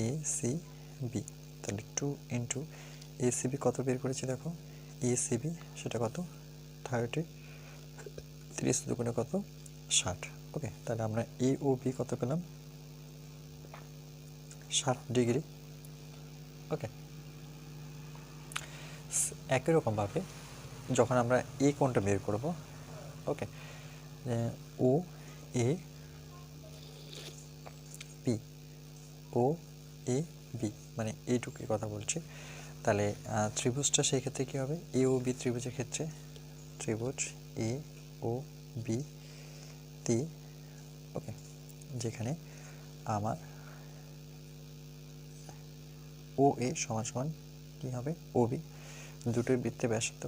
এসিবি, তাহলে 2 ইন্টু এসিবি কত বের করেছি দেখো, এসিবি সেটা কত? 30, 30 দুগুণে কত? 60। ওকে, তাহলে আমরা এ ও বি কত পেলাম? 60 ডিগ্রি। ওকে, একই রকমভাবে যখন আমরা এ কোণটা বের করব, ওকে, ও A B, O A B মানে এইটুকুই কথা বলছি, তাহলে ত্রিভুজটা সেই ক্ষেত্রে কী হবে? এ ও বি ত্রিভুজের ক্ষেত্রে ত্রিভুজ এ ও বি তে, ওকে, যেখানে আমার ও এ সমান সমান কী হবে? ও বি, দুটোই বৃত্তের ব্যাসার্ধ,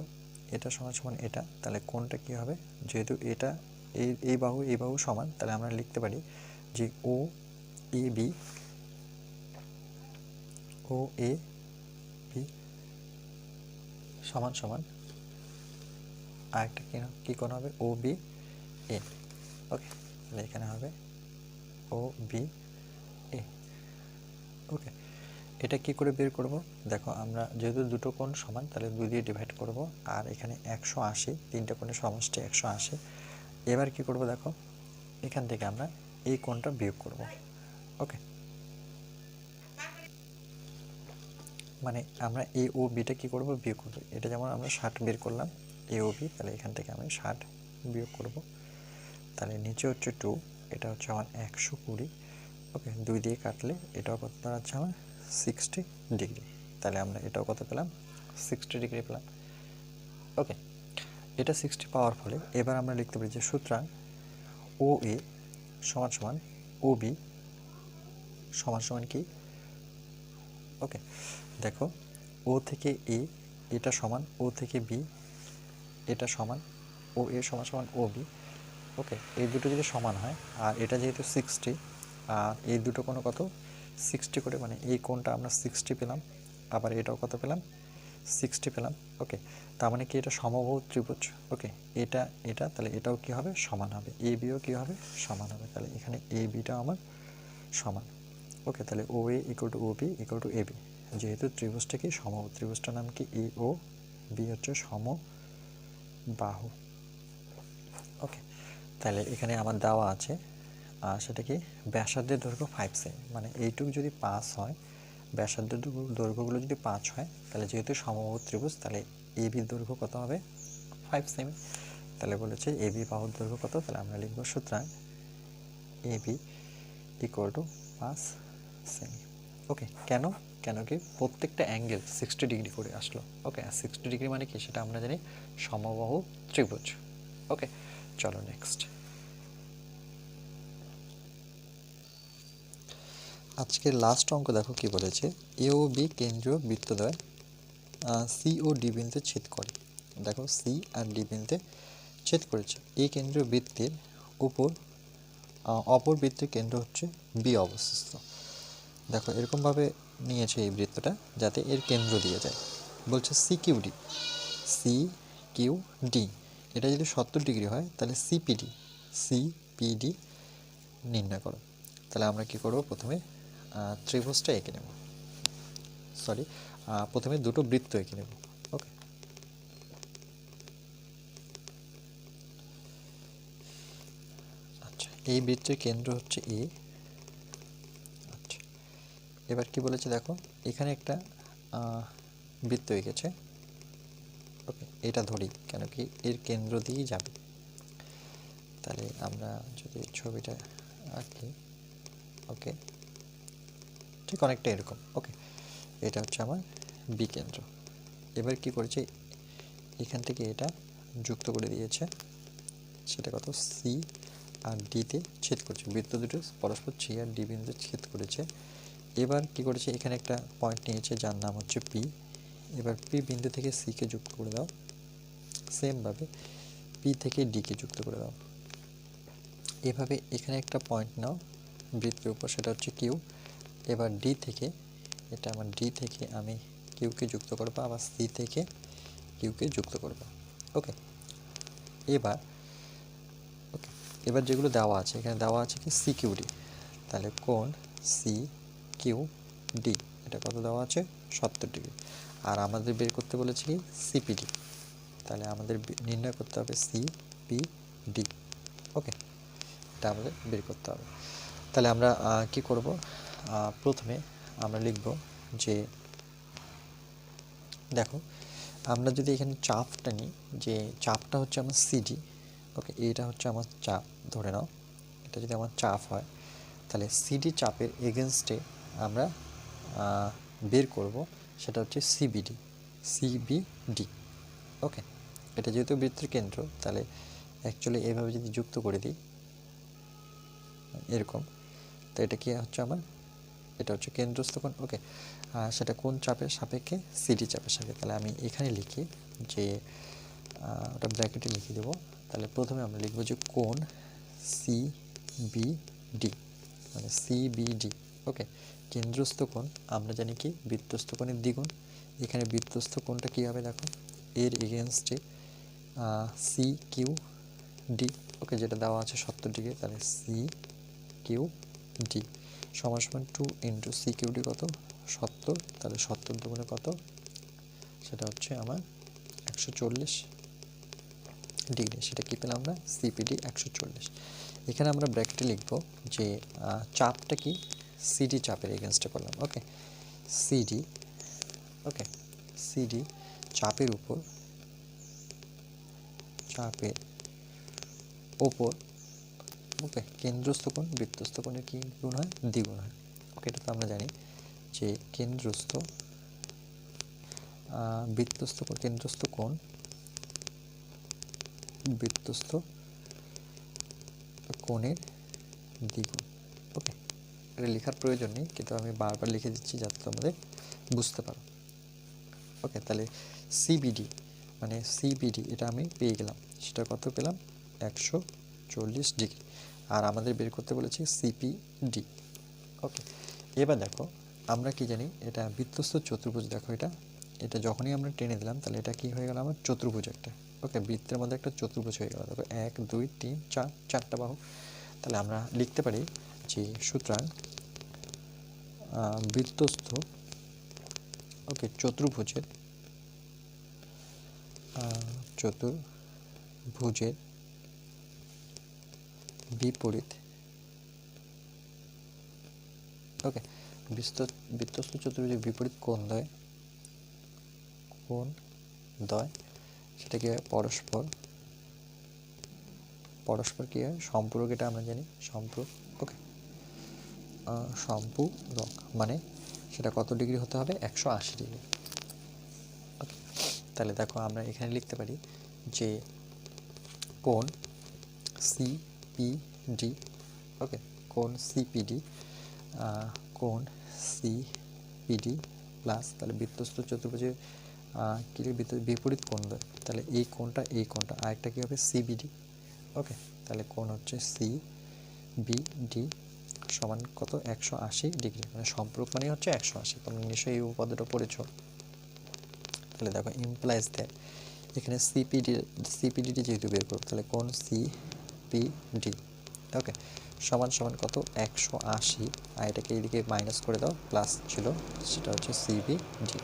এটা সমান সমান এটা, তাহলে কোণটা কী হবে? যেহেতু এটা এই বাহু সমান, তাহলে আমরা লিখতে পারি যে ও A B, O A B সমান সমান আরেকটা কী কোণ হবে? ও বি এ। ওকে, তাহলে এখানে হবে ও বি এ। ওকে, এটা কি করে বের করব? দেখো আমরা যেহেতু দুটো কোণ সমান, তাহলে 2 দিয়ে ডিভাইড করব, আর এখানে 180, তিনটা কোণের সমষ্টি 180। এবার কি করব দেখো, এখান থেকে আমরা এই কোণটা বিয়োগ করব। ওকে, মানে আমরা এ ও বিটা কী করব? বিয়োগ করব। এটা যেমন আমরা 60 বের করলাম এ ও বি, তাহলে এখান থেকে আমি 60 বিয়োগ করব, তাহলে নিচে হচ্ছে 2, এটা হচ্ছে আমার 120। ওকে, 2 দিয়ে কাটলে এটাও কত দাঁড়াচ্ছে আমার? 60 ডিগ্রি। তাহলে আমরা এটাও কত পেলাম? 60 ডিগ্রি পেলাম। ওকে, এটা 60 পাওয়ার ফলে এবার আমরা লিখতে পারি যে সুতরাং ও এ সমান সমান ও বি সমান সমান কি? ওকে, দেখো ও থেকে এ এটা সমান, ও থেকে বি এটা সমান, ও এ সমান সমান ও বি। ওকে, এই দুটো যদি সমান হয়, আর এটা যেহেতু 60, আর এই দুটো কোনো কত? 60 করে, মানে এই কোণটা আমরা 60 পেলাম, আবার এটাও কত পেলাম? 60 পেলাম। ওকে, তার মানে কি এটা সমবাহু ত্রিভুজ। ওকে, এটা এটা তাহলে এটাও কি হবে? সমান হবে। এ বিও কী হবে? সমান হবে। তাহলে এখানে এ বিটা আমার সমান। ওকে, তাহলে O A equal to O B equal to A B, যেহেতু ত্রিভুজটা কি সমবাহু, ত্রিভুজটার নাম কি? এ ও বি হচ্ছে সমবাহু। ওকে, তাহলে এখানে আমার দেওয়া আছে সেটা কি ব্যাসার্ধের দৈর্ঘ্য 5 সেমি, মানে এইটুকু যদি 5 হয়, ব্যাসার্ধের দৈর্ঘ্যগুলো যদি 5 হয়, তাহলে যেহেতু সমবাহু ত্রিভুজ, তাহলে এ বির দৈর্ঘ্য কত হবে? 5 সেমি। তাহলে বলেছে এ বি বাহুর দৈর্ঘ্য কত? তাহলে আমরা লিখব সুতরাং A B equal two 5 semi. ওকে, কেন কেন কি প্রত্যেকটা অ্যাঙ্গেল 60 ডিগ্রি করে আসলো। ওকে, আর 60 ডিগ্রি মানে কি সেটা আমরা জানি, সমবাহু ত্রিভুজ। ওকে, চলো নেক্সট। আজকের লাস্ট অঙ্ক দেখো কি বলেছে, এ ও বি কেন্দ্রীয় বৃত্তদ্বয় সি ও ডি বিন্দুতে ছেদ করে। দেখো সি আর ডি বিন্দুতে ছেদ করেছে। এই কেন্দ্রীয় বৃত্তের উপর অপর বৃত্তের কেন্দ্র হচ্ছে বি অবস্থিত। দেখো এরকমভাবে নিয়েছে এই বৃত্তটা যাতে এর কেন্দ্র দিয়ে যায়। বলছে C Q D, C Q D এটা যদি 70 ডিগ্রি হয় তাহলে সিপিডি নির্ণয় করো। তাহলে আমরা কি করব, প্রথমে ত্রিভুজটা এঁকে নেব, সরি প্রথমে দুটো বৃত্ত এঁকে নেব। ওকে, আচ্ছা এই বৃত্তের কেন্দ্র হচ্ছে এ। আচ্ছা এবার কি বলেছে দেখো, এখানে একটা বৃত্ত এঁকেছে। ওকে, এটা ধরি কেন কি এর কেন্দ্র দিয়েই যাবে। তাহলে আমরা যদি ছবিটা আঁকি, ওকে ঠিক অনেকটা এরকম। ওকে, এটা হচ্ছে আমার বি কেন্দ্র। এবার কি করেছে, এখান থেকে এটা যুক্ত করে দিয়েছে, সেটা কত সি আর ডিতে ছেদ করেছে। বৃত্ত দুটো পরস্পর সি আর ডি বিন্দুতে ছেদ করেছে। এবার কি করেছে, এখানে একটা পয়েন্ট নিয়েছে যার নাম হচ্ছে পি। এবার পি বিন্দু থেকে সিকে যুক্ত করে দাও, সেমভাবে পি থেকে ডিকে যুক্ত করে দাও। এভাবে এখানে একটা পয়েন্ট নাও বৃত্তের উপর, সেটা হচ্ছে কিউ। এবার ডি থেকে, এটা আমার ডি থেকে আমি কিউকে যুক্ত করবো, আবার সি থেকে কিউকে যুক্ত করবো। ওকে, এবার ওকে এবার যেগুলো দেওয়া আছে, এখানে দেওয়া আছে কি সি কিউ ডি। তাহলে কোণ সি কিউ ডি এটা কত দেওয়া আছে, 70 ডিগ্রি। আর আমাদের বের করতে বলেছে কি সিপিডি, তাহলে আমাদের নির্ণয় করতে হবে সিপিডি। ওকে, এটা আমাদের বের করতে হবে। তাহলে আমরা কি করব, প্রথমে আমরা লিখব যে দেখো আমরা যদি এখানে চাপটা নিই, যে চাপটা হচ্ছে আমার সিডি। ওকে, এটা হচ্ছে আমার চাপ ধরে নাও, এটা যদি আমার চাপ হয় তাহলে সিডি চাপের এগেনস্টে আমরা বের করব, সেটা হচ্ছে সিবিডি। ওকে, এটা যেহেতু বৃত্তের কেন্দ্র তাহলে অ্যাকচুয়ালি এভাবে যদি যুক্ত করে দিই এরকম, তো এটা কি হচ্ছে আমার, এটা হচ্ছে কেন্দ্রস্থ কোণ। ওকে, সেটা কোন চাপের সাপেক্ষে, সিডি চাপের সাপেক্ষে। তাহলে আমি এখানে লিখি যে ওটা ব্র্যাকেটে লিখে দেবো। তাহলে প্রথমে আমরা লিখবো যে কোণ সিবিডি, মানে সিবিডি। ওকে, কেন্দ্রস্থ কোণ আমরা জানি কি বৃত্তস্থ কোণের দ্বিগুণ। এখানে বৃত্তস্থ কোণটা কী হবে দেখো, এর এগেনস্টে সি কিউ ডি। ওকে, যেটা দেওয়া আছে 70 ডিগ্রি, তাহলে সি কিউ ডি সমান সমান 2 ইন্টু সি কিউ ডি কত 70। তাহলে 70 দুগুণে কত, সেটা হচ্ছে আমার 140 ডিগ্রি। সেটা কি পেলাম আমরা, সিপিডি 140। এখানে আমরা ব্র্যাকেটে লিখব যে চাপটা কি সিডি চাপের এগেনস্টে করলাম। ওকে, সিডি, ওকে সিডি চাপের উপর, চাপের ওপর। ওকে, কেন্দ্রস্থ কোণ বৃত্তস্থ কোণের কি গুণ হয়, দ্বিগুণ হয়। ওকে, এটা তো আমরা জানি যে কেন্দ্রস্থ বৃত্তস্থ কোণ, কেন্দ্রস্থ কোণ বৃত্তস্থ কোণের দ্বিগুণ। ওকে, এটা লেখার প্রয়োজন নেই, কিন্তু আমি বারবার লিখে দিচ্ছি যাতে তোমাদের বুঝতে পারো। ওকে, তাহলে সিবিডি মানে সিবিডি এটা আমি পেয়ে গেলাম, সেটা কত পেলাম 140 ডিগ্রি। আর আমাদের বের করতে বলেছি সিপিডি। ওকে, এবার দেখো আমরা কি জানি, এটা বৃত্তস্থ চতুর্ভুজ। দেখো এটা এটা যখনই আমরা টেনে দিলাম তাহলে এটা কি হয়ে গেল আমার চতুর্ভুজ একটা। ওকে, বৃত্তের মধ্যে একটা চতুর্ভুজ হয়ে গেল। দেখো 1 2 3 4 চারটা বাহু। তাহলে আমরা লিখতে পারি যে সুতরাং বৃত্তস্থ ওকে চতুর্ভুজের চতুর্ভুজের বিপরীত। ওকে, বৃত্তস্থ চতুর্ভুজের বিপরীত কোণ দ্বয় সেটা কি হয়, পরস্পর কি হয়, সম্পূরক। এটা আমরা জানি সম্পূরক। ওকে, সম্পূরক মানে সেটা কত ডিগ্রি হতে হবে, 180 ডিগ্রি। ওকে, তাহলে দেখো আমরা এখানে লিখতে পারি যে কোণ সিপিডি, ওকে কোণ সিপিডি কোণ সি পিডি প্লাস, তাহলে বৃত্তস্থ চতুর্ভুজের কি বিপরীত কোণ দেয়, তাহলে এই কোণটা আরেকটা কী হবে সিবিডি। ওকে, তাহলে কোণ হচ্ছে সি বিডি সমান কত 180 ডিগ্রি, মানে সম্পর্ক মানে হচ্ছে 180। তোমরা নিশ্চয়ই এই উপপাদ্যটা পড়েছো। তাহলে দেখো ইমপ্লাইজ দ্যাট, এখানে সিপিডিটি যেহেতু বের করবো, তাহলে কোণ সিপিডি ওকে সমান সমান কত 180, আর এটাকে এইদিকে মাইনাস করে দাও, প্লাস ছিল সেটা হচ্ছে সিবিডি।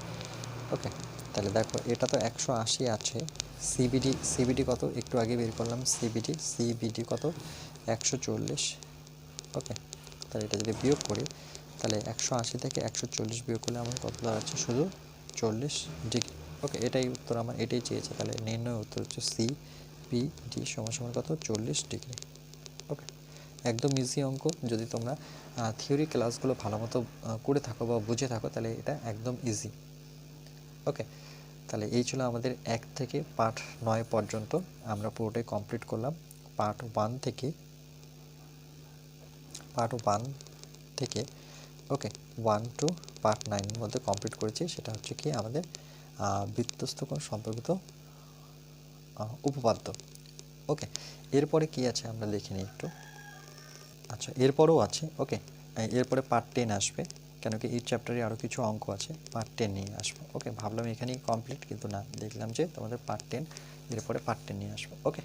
ওকে, তাহলে দেখো এটা তো 180 আছে, সিবিডি কত একটু আগে বের করলাম, সিবিডি কত 140। ওকে, তাহলে এটা যদি বিয়োগ করি, তাহলে 180 থেকে 140 বিয়োগ করলে আমার কত দাঁড়াচ্ছে, শুধু 40 ডিগ্রি। ওকে, এটাই উত্তর, আমার এটাই চেয়েছে, তাহলে নির্ণয় উত্তর হচ্ছে সিপিডি সমান সমান কত 40 ডিগ্রি। ওকে, একদম ইজি অঙ্ক। যদি তোমরা থিওরি ক্লাসগুলো ভালো মতো করে থাকো বা বুঝে থাকো, তাহলে এটা একদম ইজি। ওকে, তাহলে এই ছিল আমাদের 1 থেকে পার্ট 9 পর্যন্ত আমরা পুরোটাই কমপ্লিট করলাম। পার্ট 1 থেকে ওকে 1 টু পার্ট 9 মধ্যে কমপ্লিট করেছি। সেটা হচ্ছে কি আমাদের বৃত্তস্থ কোণ সম্পর্কিত উপপাদ্য। ওকে, এরপরে কি আছে আমরা দেখে নিই একটু। আচ্ছা, এরপরেও আছে। ওকে, এরপরে পার্ট 10 আসবে, কেন কি এই চ্যাপ্টারে আরও কিছু অঙ্ক আছে, পার্ট 10 নিয়ে আসবো। ওকে, ভাবলাম এখানেই কমপ্লিট, কিন্তু না, দেখলাম যে তোমাদের পার্ট 10 এরপরে পার্ট 10 নিয়ে আসবো। ওকে।